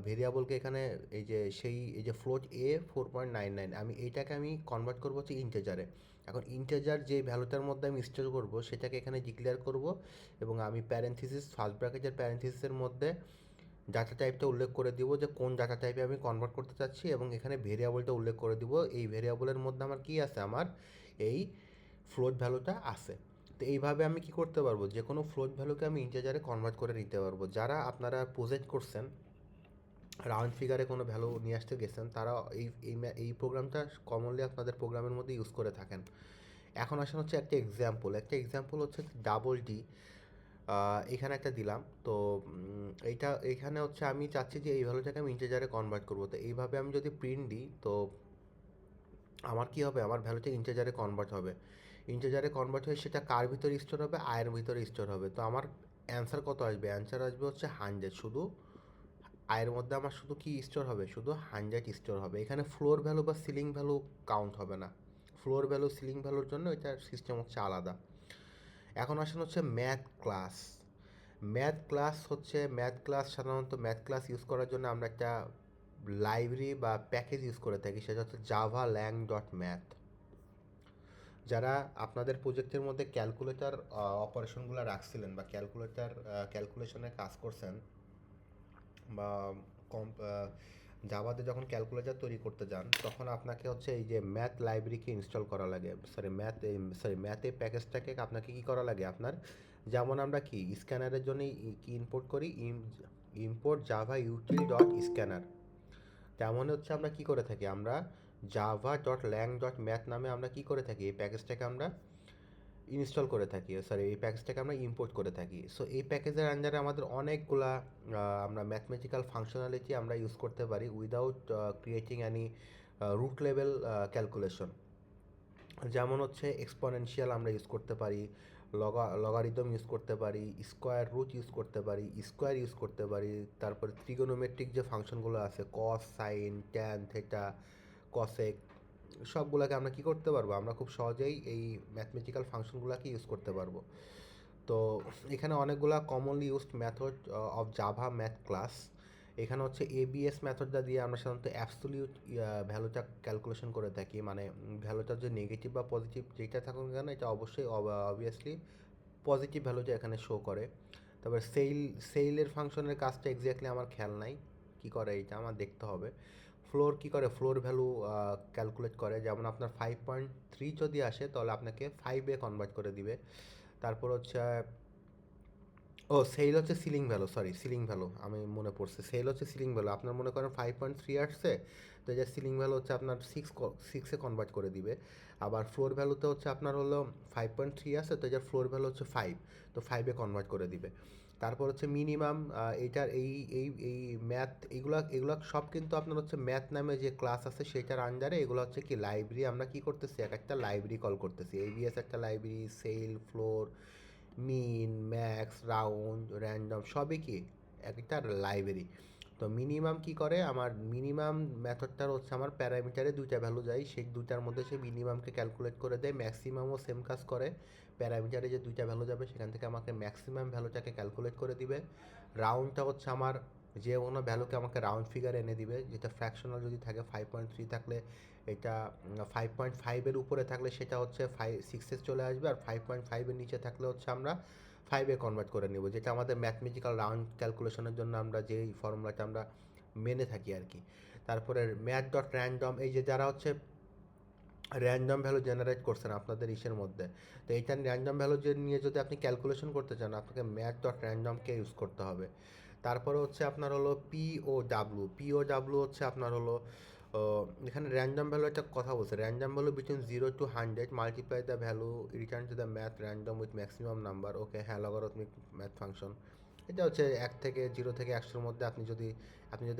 ভেরিয়েবলকে এখানে এই যে ফ্লোট এ 4.99, আমি এইটাকে আমি কনভার্ট করবো হচ্ছে ইন্টেজারে। এখন ইন্টেজার যে ভ্যালুটার মধ্যে আমি স্টোর করব সেটাকে এখানে ডিক্লেয়ার করব, এবং আমি প্যারেন্থিসিস ফার্স্ট ব্র্যাকেটের প্যারেন্থিসিসের মধ্যে ডাটা টাইপটা উল্লেখ করে দিব যে কোন ডাটা টাইপে আমি কনভার্ট করতে চাচ্ছি, এবং এখানে ভেরিয়েবলটা উল্লেখ করে দিব, এই ভেরিয়েবলের মধ্যে আমার কি আছে, আমার এই ফ্লোট ভ্যালুটা আছে। তো এইভাবে আমি কি করতে পারবো, যে কোনো ফ্লোট ভ্যালুকে আমি ইন্টিজারে কনভার্ট করে নিতে পারবো। যারা আপনারা প্রজেক্ট করছেন, রাউন্ড ফিগারে কোনো ভ্যালু নিয়ে আসতে গেছেন, তারা এই প্রোগ্রামটা কমনলি আপনাদের প্রোগ্রামের মধ্যে ইউজ করে থাকেন। এখন আসেন হচ্ছে একটা এক্সাম্পল হচ্ছে ডাবল ডি, এখানে একটা দিলাম। তো এইখানে হচ্ছে আমি চাচ্ছি যে এই ভ্যালুটাকে আমি ইন্টিজারে কনভার্ট করবো। তো এইভাবে আমি যদি প্রিন্ট দিই, তো আমার কি হবে, আমার ভ্যালুটা ইন্টিজারে কনভার্ট হবে। ইন্টিজারে কনভার্ট হয়ে সেটা কার ভিতরে স্টোর হবে, আয়ের ভিতরে স্টোর হবে। তো আমার অ্যান্সার কত আসবে? অ্যান্সার আসবে হচ্ছে 100। শুধু আয়ের মধ্যে আমার শুধু কি স্টোর হবে? শুধু 100 স্টোর হবে। এখানে ফ্লোর ভ্যালু বা সিলিং ভ্যালু কাউন্ট হবে না। ফ্লোর ভ্যালু সিলিং ভ্যালুর জন্য এটার সিস্টেম হচ্ছে আলাদা। এখন আসেন হচ্ছে ম্যাথ ক্লাস। ম্যাথ ক্লাস সাধারণত ম্যাথ ক্লাস ইউজ করার জন্য আমরা একটা লাইব্রেরি বা প্যাকেজ ইউজ করে থাকি, সেটা হচ্ছে জাভা ল্যাং ডট ম্যাথ। যারা আপনাদের প্রজেক্টের মধ্যে ক্যালকুলেটর অপারেশনগুলো রাখছিলেন বা ক্যালকুলেশনে কাজ করছেন বা কম জাভাতে যখন ক্যালকুলেটর তৈরি করতে যান, তখন আপনাকে হচ্ছে এই যে ম্যাথ লাইব্রেরিকে ইনস্টল করা লাগে, ম্যাথ এই প্যাকেজটাকে আপনাকে কী করা লাগে আপনার, যেমন আমরা কি স্ক্যানারের জন্য কি ইম্পোর্ট করি, import Java util dot scanner, তেমন হচ্ছে আমরা কি করে থাকি, আমরা জাভা ডট ল্যাং ডট ম্যাথ নামে আমরা কি করে থাকি, এই প্যাকেজটাকে আমরা ইনস্টল করে থাকি, এই প্যাকেজটাকে আমরা ইম্পোর্ট করে থাকি। সো এই প্যাকেজের আন্ডারে আমাদের অনেকগুলা আমরা ম্যাথমেটিক্যাল ফাংশনালিটি আমরা ইউজ করতে পারি without creating any root level calculation. যেমন হচ্ছে এক্সপোনেনশিয়াল আমরা ইউজ করতে পারি, লগারিদম ইউজ করতে পারি, স্কোয়ার রুট ইউজ করতে পারি, স্কোয়ার ইউজ করতে পারি, তারপরে ট্রিগোনোমেট্রিক যে ফাংশনগুলো আছে কস, সাইন, ট্যান, থেটা, কসেক, সবগুলোকে আমরা কি করতে পারবো, আমরা খুব সহজেই এই ম্যাথমেটিক্যাল ফাংশনগুলোকে ইউজ করতে পারবো। তো এখানে অনেকগুলা commonly used method of Java math class. এখানে হচ্ছে এবিএস মেথডটা দিয়ে আমরা সাধারণত অ্যাবসোলিউট ভ্যালুটা ক্যালকুলেশন করে থাকি, মানে ভ্যালুটা যে নেগেটিভ বা পজিটিভ যেটা থাকুক না কেন, এটা অবশ্যই অবভিয়াসলি পজিটিভ ভ্যালুটা এখানে শো করে। তারপরে সেইলের ফাংশনের কাজটা এক্স্যাক্টলি আমার খেয়াল নাই, কি করে এটা আমার দেখতে হবে। ফ্লোর কি করে, ফ্লোর ভ্যালু ক্যালকুলেট করে, যেমন আপনার 5.3 যদি আসে তাহলে আপনাকে 5-এ কনভার্ট করে দিবে। তারপর হচ্ছে সেইল হচ্ছে সিলিং ভ্যালু, সিলিং ভ্যালু আমি মনে পড়ছে, সেল হচ্ছে সিলিং ভ্যালু। আপনার মনে করেন 5.3 আসছে, তো এটা সিলিং ভ্যালু হচ্ছে আপনার 6-এ কনভার্ট করে দিবে। আবার ফ্লোর ভ্যালুতে হচ্ছে আপনার হলো 5.3 আছে, তো এটার ফ্লোর ভ্যালু হচ্ছে 5, তো 5-এ কনভার্ট করে দিবে। তারপর হচ্ছে মিনিমাম, এইটার এই ম্যাথ এগুলা সব কিন্তু আপনার হচ্ছে ম্যাথ নামে যে ক্লাস আছে সেটার আন্ডারে, এগুলো হচ্ছে কি লাইব্রেরি, আমরা কি করতেছি এক একটা লাইব্রেরি কল করতেছি। এবিএস একটা লাইব্রেরি, সেল, ফ্লোর, মিন, ম্যাক্স, রাউন্ড, র্যান্ডম সবই কি একটা লাইব্রেরি। তো মিনিমাম কি করে, আমার মিনিমাম মেথডটার হচ্ছে আমার প্যারামিটারে দুইটা ভ্যালু যায়, সেই দুইটার মধ্যে সে মিনিমামকে ক্যালকুলেট করে দেয়। ম্যাক্সিমামও সেম কাজ করে, প্যারামিটারে যে দুইটা ভ্যালু যাবে সেখান থেকে আমাকে ম্যাক্সিমাম ভ্যালুটাকে ক্যালকুলেট করে দিবে। রাউন্ডটা হচ্ছে আমার যে কোনো ভ্যালুকে আমাকে রাউন্ড ফিগার এনে দিবে, যেটা ফ্র্যাকশনাল যদি থাকে 5.3 থাকলে এটা 5.5-এর উপরে থাকলে সেটা হচ্ছে 6-এ চলে আসবে, আর 5.5-এর নিচে থাকলে হচ্ছে আমরা 5-এ কনভার্ট করে নেব, যেটা আমাদের ম্যাথমেটিক্যাল রাউন্ড ক্যালকুলেশনের জন্য আমরা যেই ফর্মুলাটা আমরা মেনে থাকি আর কি। তারপরে ম্যাথ ডট র্যান্ডম, এই যে যারা হচ্ছে র্যান্ডম ভ্যালু জেনারেট করছেন আপনাদের ইসের মধ্যে, তো এইটা র্যান্ডম ভ্যালু নিয়ে যদি আপনি ক্যালকুলেশন করতে চান, আপনাকে ম্যাথ ডট র্যান্ডমকে ইউজ করতে হবে। তারপরে হচ্ছে আপনার হলো পিও ডাব্লু হচ্ছে আপনার হলো এখানে র্যান্ডম ভ্যালু একটা কথা বলছে, random value between 0 to 100 multiply the value return to the math random with maximum number. Okay, হ্যাঁ, লগারিথমিক ম্যাথ ফাংশন। এটা হচ্ছে 0 থেকে 100-এর মধ্যে আপনি যদি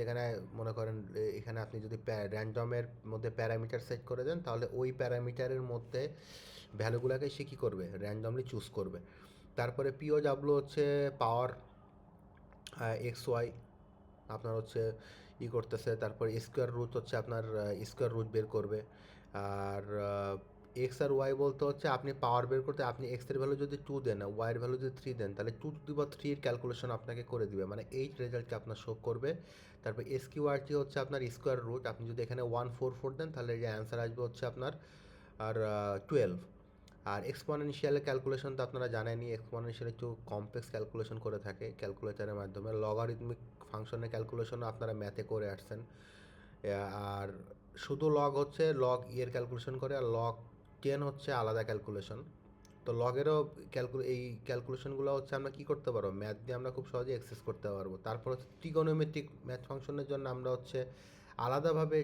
এখানে মনে করেন এখানে আপনি যদি র্যান্ডমের মধ্যে প্যারামিটার সেট করে দেন, তাহলে ওই প্যারামিটারের মধ্যে ভ্যালুগুলোকে সে কী করবে, র্যান্ডমলি চুজ করবে। তারপরে পিও ডাব্লু হচ্ছে পাওয়ার এক্স ওয়াই আপনার হচ্ছে করতেছে। তারপর স্কোয়ার রুট হচ্ছে আপনার স্কোয়ার রুট বের করবে। আর এক্স আর ওয়াই বলতে হচ্ছে আপনি পাওয়ার বের করতে আপনি এক্সের ভ্যালু যদি 2 দেন, ওয়াইয়ের ভ্যালু যদি 3 দেন, তাহলে 2^3 ক্যালকুলেশন আপনাকে করে দিবে, মানে এই রেজাল্টকে আপনার শো করবে। তারপর এসকিউআরটি হচ্ছে আপনার স্কোয়ার রুট, আপনি যদি এখানে 144 দেন তাহলে যে অ্যান্সার আসবে হচ্ছে আপনার আর 12। আর এক্সপোনেনশিয়ালের ক্যালকুলেশন তো আপনারা জানেনই, এক্সপোনেনশিয়াল একটু কমপ্লেক্স ক্যালকুলেশন করে থাকে ক্যালকুলেটারের মাধ্যমে। লগারিদমিক ফাংশনের ক্যালকুলেশনও আপনারা ম্যাথে করে আসছেন। আর শুধু লগ এর ক্যালকুলেশন করে, আর লগ 10 হচ্ছে আলাদা ক্যালকুলেশন। তো লগেরও এই ক্যালকুলেশনগুলো হচ্ছে আমরা কী করতে পারবো, ম্যাথ দিয়ে আমরা খুব সহজে অ্যাক্সেস করতে পারবো। তারপর হচ্ছে ট্রিগোনোমেট্রিক ম্যাথ ফাংশনের জন্য আমরা হচ্ছে আলাদাভাবে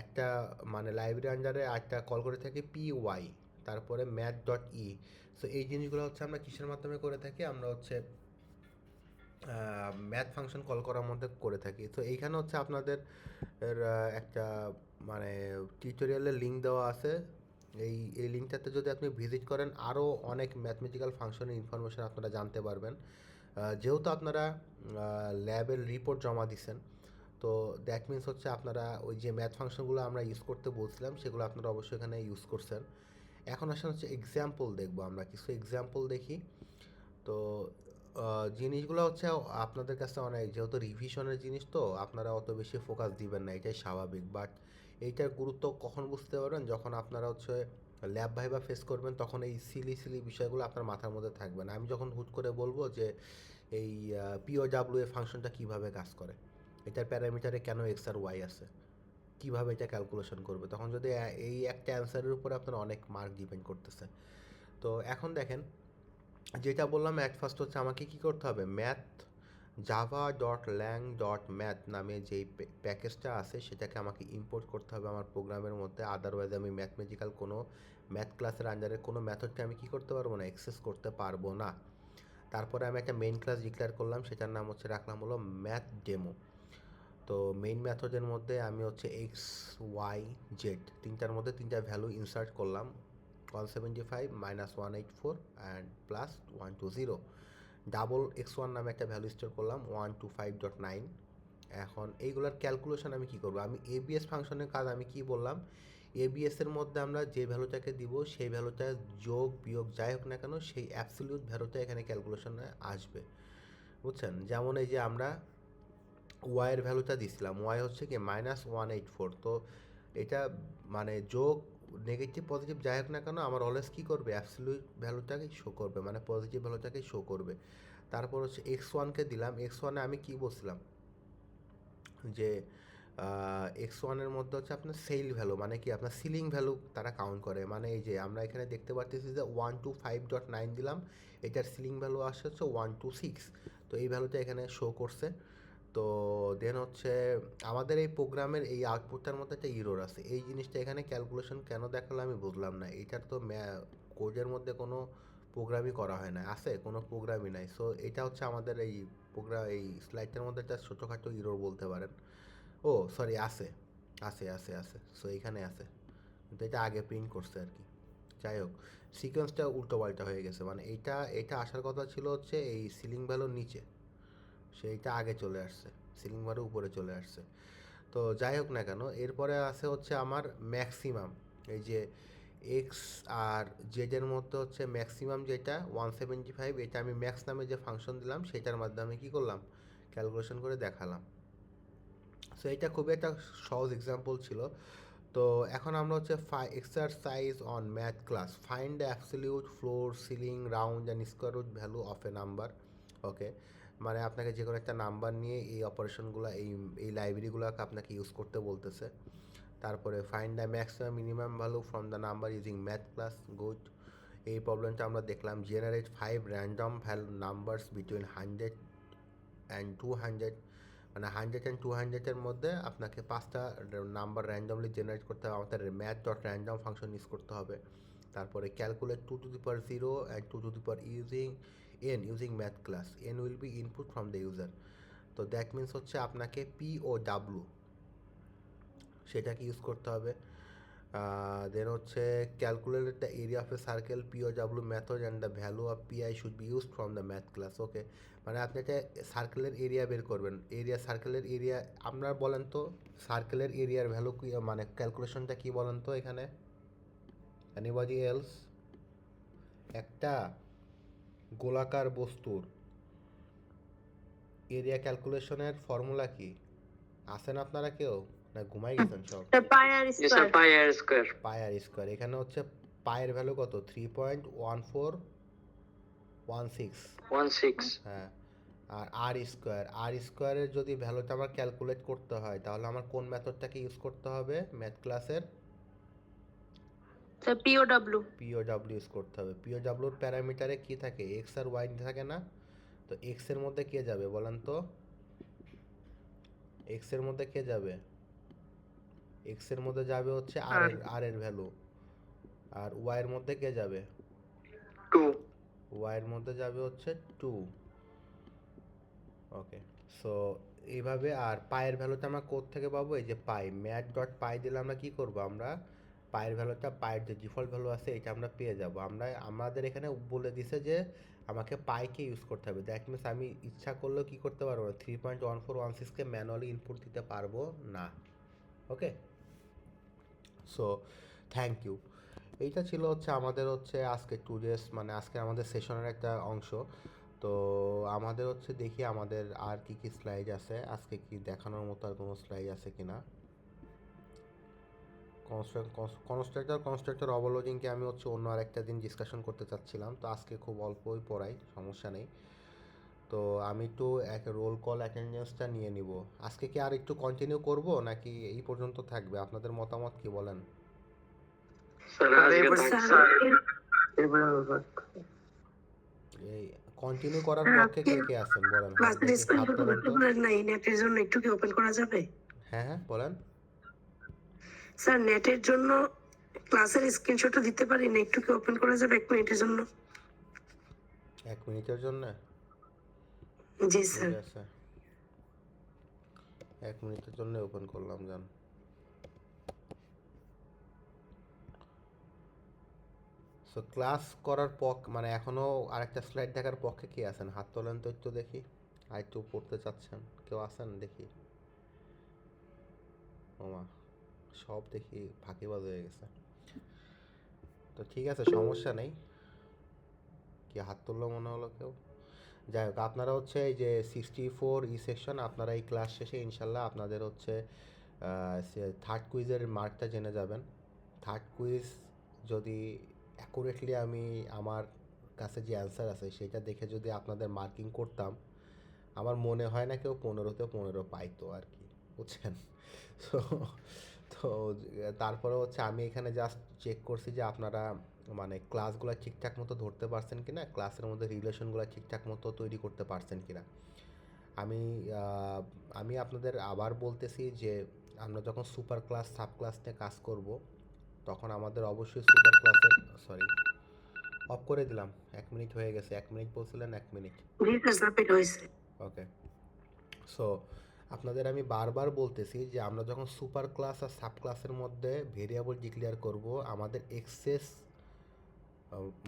একটা মানে লাইব্রেরি আন্ডারে একটা কল করে থাকি PY, তারপরে ম্যাথ.E। সো এই জিনিসগুলো হচ্ছে আমরা কিসের মাধ্যমে করে থাকি, আমরা হচ্ছে ম্যাথ ফাংশন কল করার মধ্যে করে থাকি। তো এইখানে হচ্ছে আপনাদের একটা মানে টিউটোরিয়ালের লিঙ্ক দেওয়া আছে। এই লিঙ্কটাতে যদি আপনি ভিজিট করেন আরও অনেক ম্যাথমেটিক্যাল ফাংশনের ইনফরমেশন আপনারা জানতে পারবেন। যেহেতু আপনারা ল্যাবের রিপোর্ট জমা দিচ্ছেন, তো দ্যাট মিনস হচ্ছে আপনারা ওই যে ম্যাথ ফাংশনগুলো আমরা ইউজ করতে বলছিলাম সেগুলো আপনারা অবশ্যই এখানে ইউজ করছেন। এখন আসলে হচ্ছে এক্সাম্পল দেখবো, আমরা কিছু এক্সাম্পল দেখি। তো জিনিসগুলো হচ্ছে আপনাদের কাছে অনেক, যেহেতু রিভিশনের জিনিস তো আপনারা অত বেশি ফোকাস দিবেন না, এটাই স্বাভাবিক। বাট এইটার গুরুত্ব কখন বুঝতে পারবেন, যখন আপনারা হচ্ছে ল্যাব ভাইবা ফেস করবেন, তখন এই সিলি বিষয়গুলো আপনার মাথার মধ্যে থাকবে না। আমি যখন হুট করে বলবো যে এই পিওডাব্লিউ এ ফাংশনটা কীভাবে কাজ করে, এটার প্যারামিটারে কেন এক্স আর ওয়াই আছে, কীভাবে এটা ক্যালকুলেশন করবে, তখন যদি এই একটা অ্যান্সারের উপরে আপনার অনেক মার্ক ডিপেন্ড করতেছে। তো এখন দেখেন, যেটা বললাম অ্যাট ফার্স্ট হচ্ছে আমাকে কী করতে হবে, ম্যাথ java.lang.math নামে যেই প্যাকেজটা আছে সেটাকে আমাকে ইম্পোর্ট করতে হবে আমার প্রোগ্রামের মধ্যে। আদারওয়াইজ আমি ম্যাথমেটিক্যাল কোনো ম্যাথ ক্লাসের আন্ডারে কোনো মেথডকে আমি কী করতে পারবো না, অ্যাক্সেস করতে পারবো না। তারপরে আমি একটা মেইন ক্লাস ডিক্লেয়ার করলাম, সেটার নাম হচ্ছে রাখলাম হলো ম্যাথ ডেমো। তো মেইন মেথডের মধ্যে আমি হচ্ছে এক্স ওয়াই জেড তিনটার মধ্যে তিনটা ভ্যালু ইনসার্ট করলাম, 175 -184 অ্যান্ড প্লাস 120। ডাবল x1 নামে একটা ভ্যালু স্টোর করলাম 125.9। এখন এইগুলোর ক্যালকুলেশন আমি কি করব, আমি এবিএস ফাংশনের কাজ আমি কি বললাম, এবিএস এর মধ্যে আমরা যে ভ্যালুটাকে দিব সেই ভ্যালুটা যোগ বিয়োগ যাই হোক না কেন সেই অ্যাবসলিউট ভ্যালুটা এখানে ক্যালকুলেশনে আসবে, বুঝছেন। যেমন এই যে আমরা ওয়াইয়ের ভ্যালুটা দিছিলাম, ওয়াই হচ্ছে কি -184, তো এটা মানে যোগ নেগেটিভ পজিটিভ যাই হোক না কেন আমার অলওয়েজ কী করবে, অ্যাবসলিউট ভ্যালুটাকেই শো করবে, মানে পজিটিভ ভ্যালুটাকেই শো করবে। তারপর হচ্ছে x1কে দিলাম, x1-এ আমি কি বলছিলাম যে x1-এর মধ্যে হচ্ছে আপনার সেল ভ্যালু, মানে কি আপনার সিলিং ভ্যালু তারা কাউন্ট করে, মানে এই যে আমরা এখানে দেখতে পাচ্ছি যে 125.9 দিলাম, এটার সিলিং ভ্যালু আসছে হচ্ছে 126, তো এই ভ্যালুটা এখানে শো করছে। তো দেন হচ্ছে আমাদের এই প্রোগ্রামের এই আউটপুটটার মধ্যে একটা ইরোর আছে, এই জিনিসটা এখানে ক্যালকুলেশন কেন দেখালো আমি বুঝলাম না, এটার তো কোডের মধ্যে কোনো প্রোগ্রামই করা হয় না, আছে কোনো প্রোগ্রামই নাই। সো এটা হচ্ছে আমাদের এই এই স্লাইডটার মধ্যে একটা ছোটোখাটো ইরোর বলতে পারেন। ও সরি, আছে আছে আছে আছে সো এখানে আছে, কিন্তু এটা আগে প্রিন্ট করছে আর কি। যাই হোক, সিকোয়েন্সটা উল্টোপাল্টা হয়ে গেছে, মানে এটা আসার কথা ছিল হচ্ছে এই সিলিং ভ্যালুর নিচে, সেইটা আগে চলে আসছে, সিলিং ভ্যালু উপরে চলে আসছে। তো যাই হোক না কেন, এরপরে আছে হচ্ছে আমার ম্যাক্সিমাম, এই যে এক্স আর জেডের মধ্যে হচ্ছে ম্যাক্সিমাম যেটা 175, এটা আমি ম্যাক্স নামে যে ফাংশন দিলাম সেটার মাধ্যমে কী করলাম, ক্যালকুলেশন করে দেখালাম। সো এটা খুবই একটা সহজ এক্সাম্পল ছিল। তো এখন আমরা হচ্ছে exercise on math class, find the absolute floor ceiling round and square root value of a number. Okay, মানে আপনাকে যে কোনো একটা নাম্বার নিয়ে এই অপারেশনগুলো এই লাইব্রেরিগুলোকে আপনাকে ইউজ করতে বলতেছে। তারপরে find the maximum minimum value from the number using math class, good. এই প্রবলেমটা আমরা দেখলাম। Generate 5 random value numbers between 100 and 200, মানে 100 অ্যান্ড 200-এর মধ্যে আপনাকে 5টা নাম্বার র্যান্ডমলি জেনারেট করতে হবে, আমাদের math dot random function use করতে হবে। তারপরে calculate 2 to the power 0 and 2 to the power using math class, n will be input from the user. তো দ্যাট মিনস হচ্ছে আপনাকে POW সেটাকে ইউজ করতে হবে। দেন হচ্ছে calculate the area of a circle, POW method and the value of PI should be used from the math class. Okay, মানে আপনি একটা সার্কেলের এরিয়া বের করবেন, সার্কেলের এরিয়া আপনার বলেন তো, সার্কেলের এরিয়ার ভ্যালু কি, মানে ক্যালকুলেশনটা কি বলেন তো এখানে, এনিবডি এলস? একটা গোলাকার বস্তুর এরিয়া ক্যালকুলেশনের ফর্মুলা কি, আছেন আপনারা কেউ, না ঘুমাই গেছেন সব? পাই আর স্কয়ার। পাই আর স্কোয়ার, এখানে হচ্ছে পায়ের ভ্যালু কত, 3.1416। হ্যাঁ, আর স্কোয়ারের যদি ভ্যালুটা আমার ক্যালকুলেট করতে হয় তাহলে আমার কোন মেথডটাকে ইউজ করতে হবে, ম্যাথ ক্লাসের POW ইউজ করতে হবে। POWর প্যারামিটারে কি থাকে, এক্স আর ওয়াই থাকে না, তো এক্স এর মধ্যে কে যাবে বলেন তো, এক্স এর মধ্যে কে যাবে, এক্স এর মধ্যে যাবে হচ্ছে আর এর ভ্যালু, আর ওয়াই এর মধ্যে কে যাবে, 2। ওয়াই এর মধ্যে যাবে হচ্ছে 2। ওকে, সো এইভাবে। আর পায়ের ভ্যালুটা আমরা কোথা থেকে পাবো? এই যে পাই, ম্যাট ডট পাই দিলে আমরা কি করব, আমরা পায়ের ভ্যালুটা, পায়ের যে ডিফল্ট ভ্যালু আছে এটা আমরা পেয়ে যাব। আমাদের এখানে বলে দিছে যে আমাকে পাইকে ইউজ করতে হবে। দ্যাট মিনস আমি ইচ্ছা করলেও কি করতে পারবো না, 3.1416কে ম্যানুয়ালি ইনপুট দিতে পারবো না। ওকে, সো থ্যাংক ইউ। এইটা ছিল হচ্ছে আমাদের হচ্ছে আজকে টু ডেজ, মানে আজকে আমাদের সেশনের একটা অংশ। তো আমাদের হচ্ছে দেখি আমাদের আর কি কি স্লাইড আছে, আজকে কি দেখানোর মতো আর কোনো স্লাইড আছে কিনা। কনস্ট্রাক্টর ওভারলোডিংকে আমি হচ্ছে অন্য আর একটা দিন ডিসকাশন করতে চাচ্ছিলাম, তো আজকে খুব অল্পই পড়াই, সমস্যা নেই। তো আমি একটু এক রোল কল অ্যাটেন্ডেন্সটা নিয়ে নিব। আজকে কি আর একটু কন্টিনিউ করব নাকি এই পর্যন্ত থাকবে? আপনাদের মতামত কি বলেন? এই কন্টিনিউ করার পক্ষে কে কে আছেন বলেন, হাত ক্লাসের দেখি, হাত স্ক্রিনশট তোলেন করতে তো। পারেন নাই, নেটের জন্য একটু কি ওপেন করা যাবে? হ্যাঁ হ্যাঁ বলেন। স্যার নেটের জন্য ক্লাসের স্ক্রিনশটও দিতে পারি না, একটু কি ওপেন করা যাবে 1 মিনিটের জন্য? 1 মিনিটের জন্য? জি ঠিক স্যার। আছে, 1 মিনিটের জন্য ওপেন করলাম, যান। সো ক্লাস করার মানে এখনো আরেকটা স্লাইড দেখার পক্ষে কি আছেন? হাত তোলেন তো একটু দেখি। আর একটু পড়তে চাচ্ছেন কেউ আছেন দেখি? ওমা, সব দেখি ফাঁকিবাজ হয়ে গেছে। তো ঠিক আছে, সমস্যা নেই। কি হাত তুললো মনে হলো কেউ? যাই হোক, আপনারা হচ্ছে এই যে 64 সেকশন, আপনারা এই ক্লাস শেষে ইনশাল্লাহ আপনাদের হচ্ছে থার্ড কুইজের মার্কটা জেনে যাবেন। থার্ড কুইজ যদি অ্যাকুরেটলি আমি আমার কাছে যে অ্যান্সার আছে সেটা দেখে যদি আপনাদের মার্কিং করতাম, আমার মনে হয় না কেউ 15তে 15 পাইতো আর কি, বুঝছেন? তো তো তারপরে হচ্ছে আমি এখানে জাস্ট চেক করছি যে আপনারা মানে ক্লাসগুলো ঠিকঠাক মতো ধরতে পারছেন কিনা, ক্লাসের মধ্যে রিলেশনগুলো ঠিকঠাক মতো তৈরি করতে পারছেন কিনা। আমি আমি আপনাদের আবার বলতেছি যে আমরা যখন সুপার ক্লাস সাব ক্লাস নিয়ে কাজ করব, তখন আমাদের অবশ্যই সুপার ক্লাসের, সরি অফ করে দিলাম, 1 মিনিট হয়ে গেছে। 1 মিনিট বলছিলেন, 1 মিনিট। জি স্যার, সাবমিট হয়েছে। ওকে, সো আপনাদের আমি বারবার বলতেছি যে আমরা যখন সুপার ক্লাস আর সাব ক্লাসের মধ্যে ভেরিয়েবল ডিক্লেয়ার করব, আমাদের এক্সেস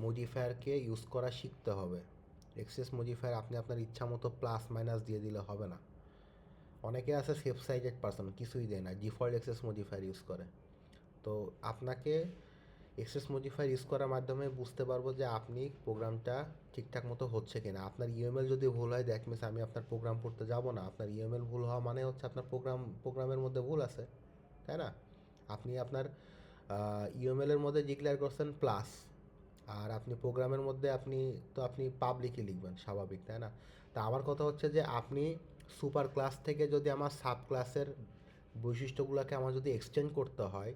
মডিফায়ারকে ইউজ করা শিখতে হবে। এক্সেস মডিফায়ার আপনি আপনার ইচ্ছা মতো প্লাস মাইনাস দিয়ে দিলে হবে না। অনেকে আছে সেফ সাইডেড পারসন, কিছুই দেয় না, ডিফল্ট এক্সেস মডিফায়ার ইউজ করে। তো আপনাকে এক্সেস মডিফায়ার ইউজ করার মাধ্যমে বুঝতে পারবো যে আপনি প্রোগ্রামটা ঠিকঠাক মতো হচ্ছে কিনা। আপনার ইউএমএল যদি ভুল হয়, দ্যাট মিনস আমি আপনার প্রোগ্রাম পড়তে যাব না। আপনার ইউএমএল ভুল হওয়া মানে হচ্ছে আপনার প্রোগ্রামের মধ্যে ভুল আছে, তাই না? আপনি আপনার ইউএমএল এর মধ্যে ডিক্লেয়ার করছেন প্লাস, আর আপনি প্রোগ্রামের মধ্যে আপনি পাবলিকই লিখবেন, স্বাভাবিক, তাই না? তা আমার কথা হচ্ছে যে আপনি সুপার ক্লাস থেকে যদি আমার সাব ক্লাসের বৈশিষ্ট্যগুলোকে আমার যদি এক্সটেন্ড করতে হয়,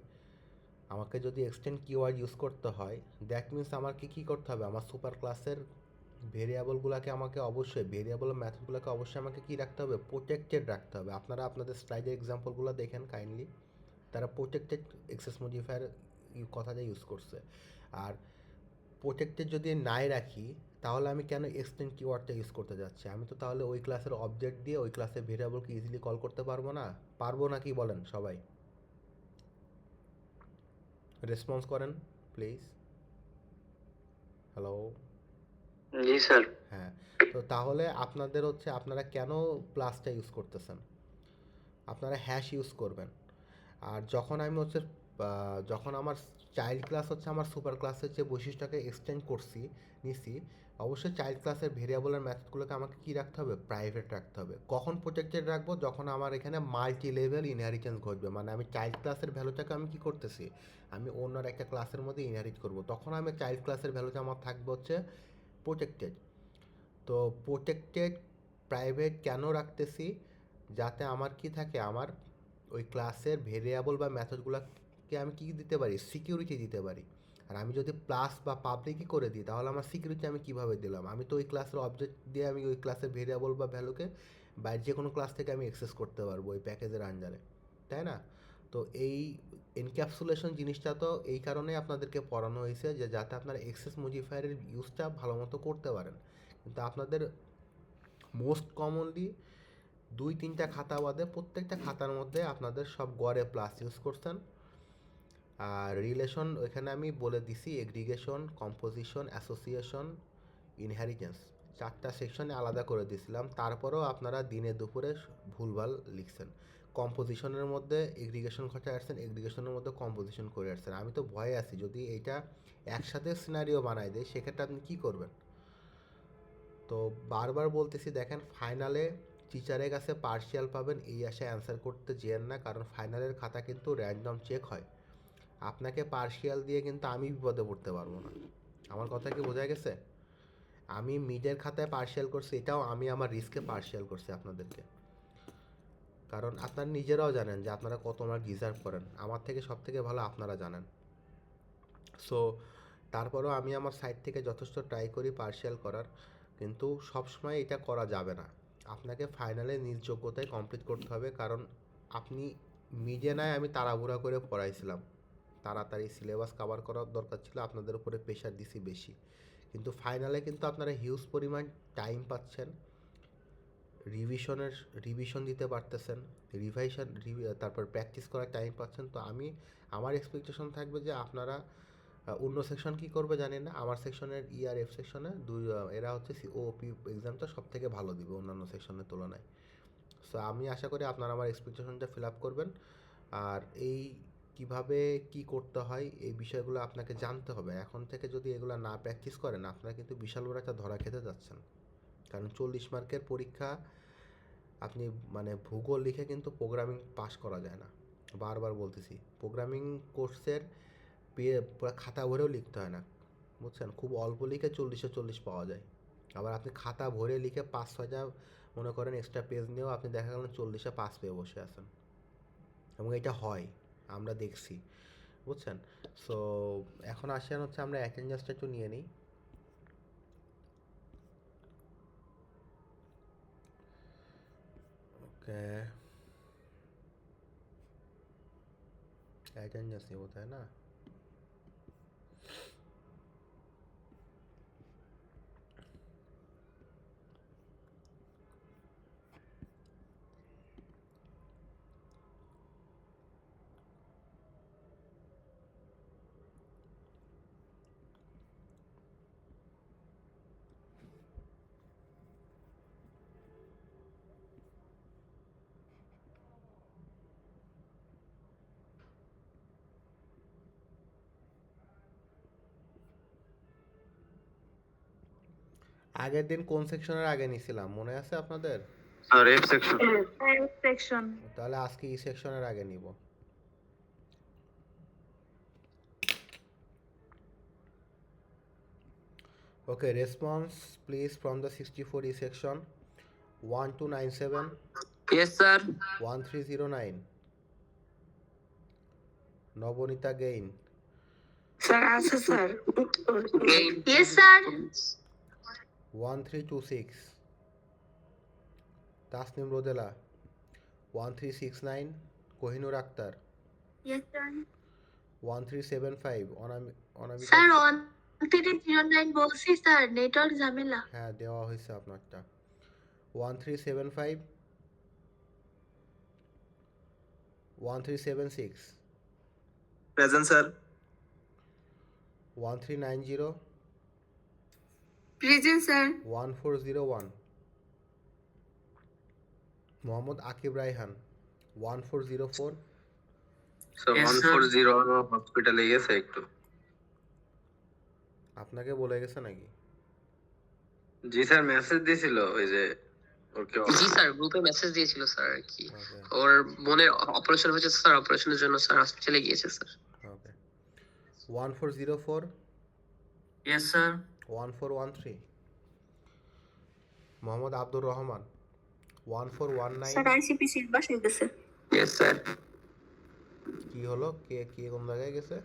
আমাকে যদি এক্সটেন্ড কিওয়ার্ড ইউজ করতে হয়, দ্যাট মিনস আমাকে কী করতে হবে, আমার সুপার ক্লাসের ভেরিয়েবলগুলোকে আমাকে অবশ্যই, ভেরিয়েবল মেথডগুলোকে অবশ্যই আমাকে কী রাখতে হবে, প্রোটেক্টেড রাখতে হবে। আপনারা আপনাদের স্লাইডের এক্সাম্পলগুলো দেখেন কাইন্ডলি, তারা প্রোটেক্টেড এক্সেস মডিফায়ার কথাটা ইউজ করছে। আর প্রোটেক্টেড যদি নাই রাখি, তাহলে আমি কেন এক্সটেন্ড কিওয়ার্ডটা ইউজ করতে যাচ্ছি? আমি তো তাহলে ওই ক্লাসের অবজেক্ট দিয়ে ওই ক্লাসের ভেরিয়েবলকে ইজিলি কল করতে পারবো না। পারবো না কি বলেন সবাই? রেসপন্স করেন প্লিজ। হ্যালো। জি স্যার। হ্যাঁ, তো তাহলে আপনাদের হচ্ছে আপনারা কেন প্লাসটা ইউজ করতেছেন? আপনারা হ্যাশ ইউজ করবেন। আর যখন আমি হচ্ছে যখন আমার চাইল্ড ক্লাস হচ্ছে আমার সুপার ক্লাসের যে বৈশিষ্ট্যকে এক্সটেন্ড নিছি, অবশ্যই চাইল্ড ক্লাসের ভেরিয়েবলের মেথডগুলোকে আমাকে কী রাখতে হবে, প্রাইভেট রাখতে হবে। কখন প্রোটেক্টেড রাখবো? যখন আমার এখানে মাল্টি লেভেল ইনহেরিটেন্স ঘটবে, মানে আমি চাইল্ড ক্লাসের ভ্যালুটাকে আমি কী করতেছি, আমি অন্য একটা ক্লাসের মধ্যে ইনহেরিট করব, তখন আমি চাইল্ড ক্লাসের ভ্যালুটা আমার থাকবে হচ্ছে প্রোটেক্টেড। তো প্রোটেক্টেড প্রাইভেট কেন রাখতেছি? যাতে আমার কি থাকে, আমার ওই ক্লাসের ভেরিয়েবল বা মেথডগুলোকে আমি কী দিতে পারি, সিকিউরিটি দিতে পারি। আর আমি যদি প্লাস বা পাবলিকই করে দিই, তাহলে আমার সিকিউরিটি আমি কীভাবে দিলাম? আমি তো ওই ক্লাসের অবজেক্ট দিয়ে আমি ওই ক্লাসের ভেরিয়েবল বা ভ্যালুকে বাইরে যে কোনো ক্লাস থেকে আমি অ্যাক্সেস করতে পারবো ওই প্যাকেজের আন্ডারে, তাই না? তো এই এনক্যাপসুলেশন জিনিসটা তো এই কারণেই আপনাদেরকে পড়ানো হয়েছে যে যাতে আপনারা এক্সেস মডিফায়ারের ইউজটা ভালো মতো করতে পারেন। কিন্তু আপনাদের মোস্ট কমনলি 2-3টা খাতা বাদে প্রত্যেকটা খাতার মধ্যে আপনাদের সব গড়ে প্লাস ইউজ করছেন। আর রিলেশন ওইখানে আমি বলে দিছি এগ্রিগেশন, কম্পোজিশন, অ্যাসোসিয়েশন, ইনহেরিটেন্স 4টা সেকশনে আলাদা করে দিয়েছিলাম। তারপরেও আপনারা দিনে দুপুরে ভুলভাল লিখছেন। কম্পোজিশনের মধ্যে এগ্রিগেশন ঘটে আসছেন, এগ্রিগেশনের মধ্যে কম্পোজিশন করে আসছেন। আমি তো ভয়ে আছি যদি এইটা একসাথে সিনারিও বানাই দেয় সেক্ষেত্রে আপনি কী করবেন? তো বারবার বলতেছি দেখেন ফাইনালে টিচারের কাছে পার্শিয়াল পাবেন এই আশায় অ্যান্সার করতে যেয়েন না, কারণ ফাইনালের খাতা কিন্তু র্যান্ডম চেক হয়। আপনাকে পার্শিয়াল দিয়ে কিন্তু আমি বিপদে পড়তে পারবো না। আমার কথা কি বোঝা গেছে? আমি মিডের খাতায় পার্শিয়াল করছি, এটাও আমি আমার রিস্কে পার্শিয়াল করছি আপনাদেরকে, কারণ আপনারা নিজেরাও জানেন যে আপনারা কত মার্ক ডিজার্ভ করেন। আমার থেকে সব থেকে ভালো আপনারা জানেন। সো তারপরেও আমি আমার সাইড থেকে যথেষ্ট ট্রাই করি পার্শিয়াল করার, কিন্তু সবসময় এটা করা যাবে না। আপনাকে ফাইনালে নিজ যোগ্যতায় কমপ্লিট করতে হবে, কারণ আপনি মিডে নয় আমি তাড়াহুড়া করে পড়াইছিলাম, তাড়াতাড়ি সিলেবাস কভার করার দরকার ছিল, আপনাদের উপরে প্রেশার দিছি বেশি। কিন্তু ফাইনালে কিন্তু আপনারা হিউজ পরিমাণ টাইম পাচ্ছেন, রিভিশন দিতে পারতেছেন, তারপর প্র্যাকটিস করার টাইম পাচ্ছেন। তো আমার এক্সপেকটেশন থাকবে যে আপনারা অন্য সেকশন কী করবে জানি না, আমার সেকশনের আর এফ সেকশনে এরা হচ্ছে ওপি এক্সামটা সব থেকে ভালো দিবে অন্যান্য সেকশনের তুলনায়। সো আমি আশা করি আপনারা আমার এক্সপেকটেশনটা ফিল আপ করবেন। আর এই কিভাবে কি করতে হয় এই বিষয়গুলো আপনাকে জানতে হবে। এখন থেকে যদি এগুলো না প্র্যাকটিস করেন আপনারা কিন্তু বিশাল বড় একটা ধরা খেতে যাচ্ছেন, কারণ 40 মার্কের পরীক্ষা আপনি মানে ভূগোল লিখে কিন্তু প্রোগ্রামিং পাস করা যায় না। বারবার বলতেছি প্রোগ্রামিং কোর্সের পুরো খাতা ভরেও লিখতে হয় না, বুঝছেন? খুব অল্প লিখে 40-40 পাওয়া যায়। আবার আপনি খাতা ভরে লিখে 5-6টা মনে করেন এক্সট্রা পেজ নিয়েও আপনি দেখা গেল 40-এ পাস পেয়ে বসে আছেন, এবং এটা হয়, আমরা দেখছি, বুঝছেন? সো এখন আসেন হচ্ছে আমরা অ্যাটেন্ডেন্সটা একটু নিয়ে নিই। ওকে, অ্যাটেন্ডেন্স নেব তাই না? আগের দিন কোন সেকশনের আগে নিছিলাম মনে আছে আপনাদের? Sir F section. সেকশন। তাহলে আজকে ই সেকশনের আগে নিব। Okay, response please from the 64 E section 1297 yes sir. 1309 Nabanita Gain sir আছে sir. Yes sir. 1326 Tasnim Rodela 1369 Kohinoor Akter yes sir. 1375 Anamika. Sir 1309 বলছি স্যার, নেটওয়ার্ক ঝামেলা। হ্যাঁ দেওয়া হয়েছে আপনারটা। 1375 1376 present sir. 1390 present sir. 1401 Mohammad Akib Rayhan 1404 sir 140 হসপিটালে গেছে একটু। আপনাকে বলে গেছে নাকি? জি স্যার মেসেজ দিছিল ওই যে ওকে। জি স্যার গ্রুপে মেসেজ দিয়েছিল স্যার আর কি। ওকে ওর বোনের অপারেশন হয়েছে স্যার, অপারেশনের জন্য স্যার হসপিটালে গিয়েছে স্যার। ওকে 1404 yes sir. 1413 Mohammad Abdur Rahman 1419 sir আইসিপিসি বাসায় গেছে। Yes sir. কি হলো, কে কে কোন জায়গায় গেছে?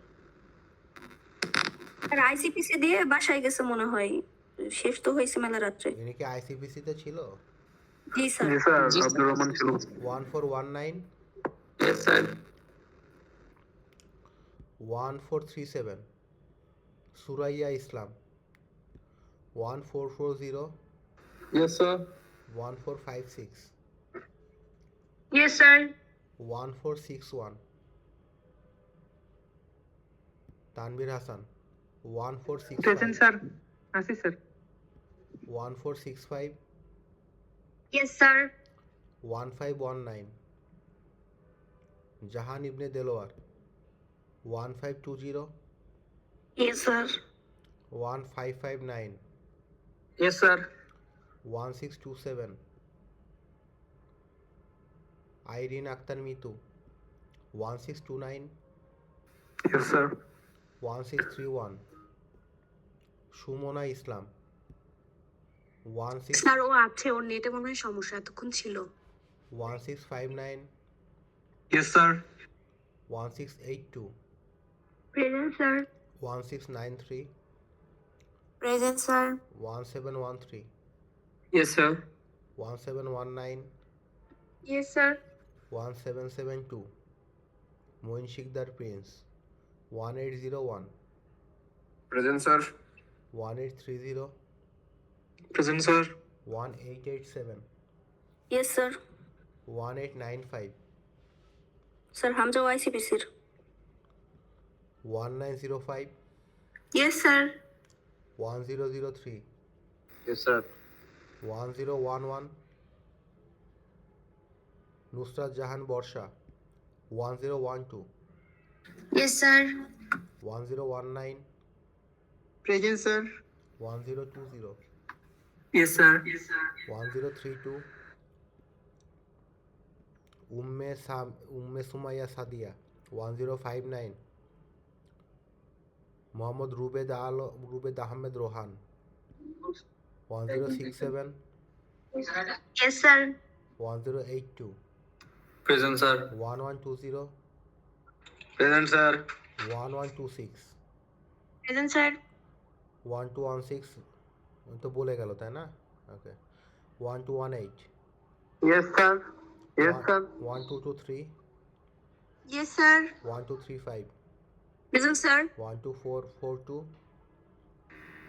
স্যার আইসিপিসি দিয়ে বাসায় গেছে মনে হয়, শেষ তো হয়েছে মেলা রাত্রে। ইনি কি আইসিপিসি তে ছিল? জি স্যার। জি স্যার আব্দুর রহমান ছিল। 1419 yes sir. 1437 Suraiya Islam 1440 yes sir. 1456, Yes, sir. 1461, Tanvir Hasan, 1465, sir আসি sir 1465, Yes, sir. 1519, Jahan Ibne Delwar, 1520, yes sir 1559, yes sir 1627, Irin Akter Mitu, 1629, yes sir 1631, Sumona Islam, 16 sir ও আছে, ওর নেটে মনে হয় সমস্যা, এতক্ষণ ছিল। 1659, yes sir 1682, present sir 1693, present sir. 1713, yes sir 1719, yes sir 1772, Moin Sikder Prince, 1801, present sir 1830, present sir 1887, yes sir 1895, sir Hamza ওয়াইসিপিসির। 1905, yes sir 1003, yes sir 1011, Nusrat Jahan Borsha, 1012, yes sir 1019, present sir 1020, yes sir 1032, Umme Sumaiya Sadia, 1059, Mohammad Rubed Ahmed Rohan, 1067, yes sir 1082, present sir 1120, present sir 1126, present sir 1216, ওই তো বলে গেল তাই না? ওকে, 1218, yes sir yes sir 1223, yes sir 1235, present sir 12442,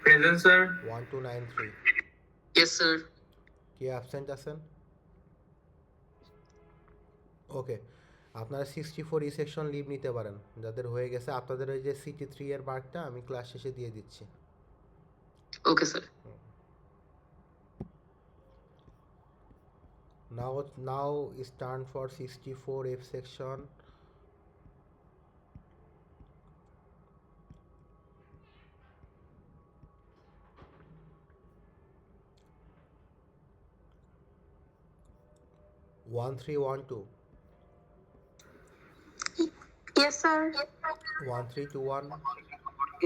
present sir 1293, Yes, sir. কে absent আছেন? ওকে, আপনারা 64 E section leave নিতে পারেন যাদের হয়ে গেছে। আপনাদের ওই যে CT3 এর মার্কটা আমি ক্লাস শেষে দিয়ে দিচ্ছি। Okay, sir. Now is turn for 64 F section. One three one two, yes sir 1321,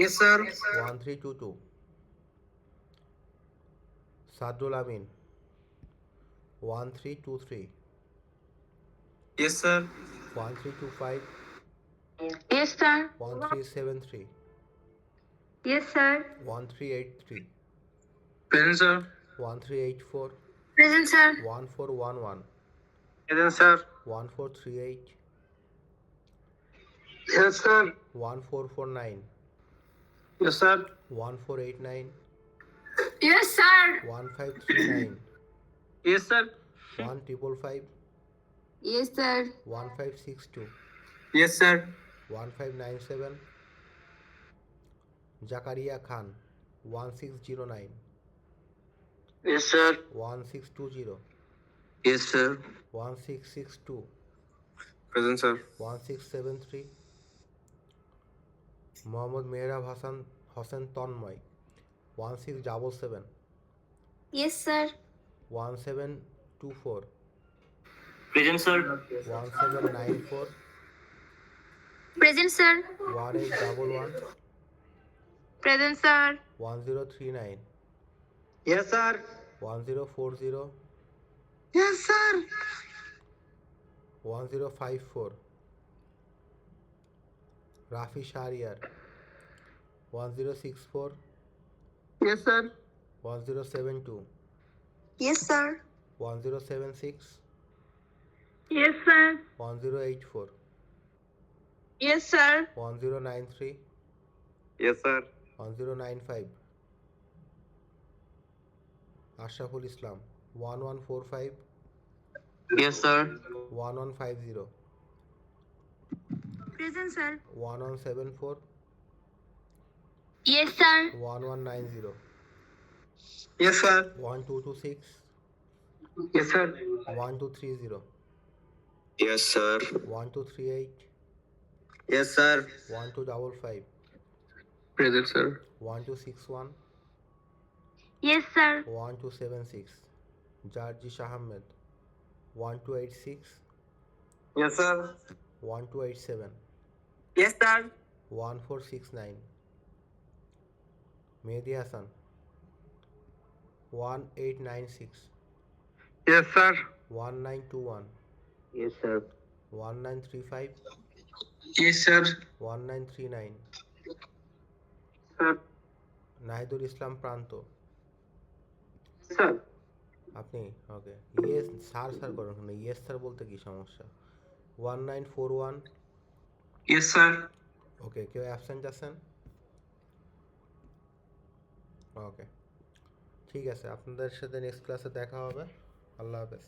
yes sir 1322, Sadrul Amin, 1323, yes sir 1325, yes sir 1373, yes sir 1383, present sir 1384, present sir 1411, present sir 1438, yes sir 1449, yes sir 1489, yes sir 1539, yes sir 1555, yes sir 1562, yes sir 1597, Jakaria Khan, 1609, yes sir 1620, yes sir 1662, present sir 1673, Mohammad Mehrab Hossain Tanmoy, 1677, yes sir 1724, present sir 1794, present sir 1811, present sir 1039, yes sir 1040, yes sir 1054, Rafi Shariar, 1064, yes sir 1072, yes sir 1076, yes sir 1084, yes sir 1093, yes sir 1095, Ashraful Islam, 1145 Yes, sir. 1150 present sir 1174 yes sir 1190 Yes, sir. 1226 Yes, sir. 1230 Yes, sir. 1238 Yes, sir. 1255 Present, sir. 1261 yes sir 1276 Jarjish Ahmed 1286 Yes, sir. 1287 Yes, sir. 1469 Mehdi Hassan 1896 Yes, sir. 1921 Yes, sir. 1935 Yes, sir. 1939 Sir. Nahidul ইসলাম প্রান্ত Sir. আপনি okay yes sir sir করুন না yes sir বলতে কি সমস্যা 1941 Yes, sir. ওকে কেউ absent আছেন ওকে ঠিক আছে আপনাদের সাথে নেক্সট ক্লাসে দেখা হবে আল্লাহ হাফেজ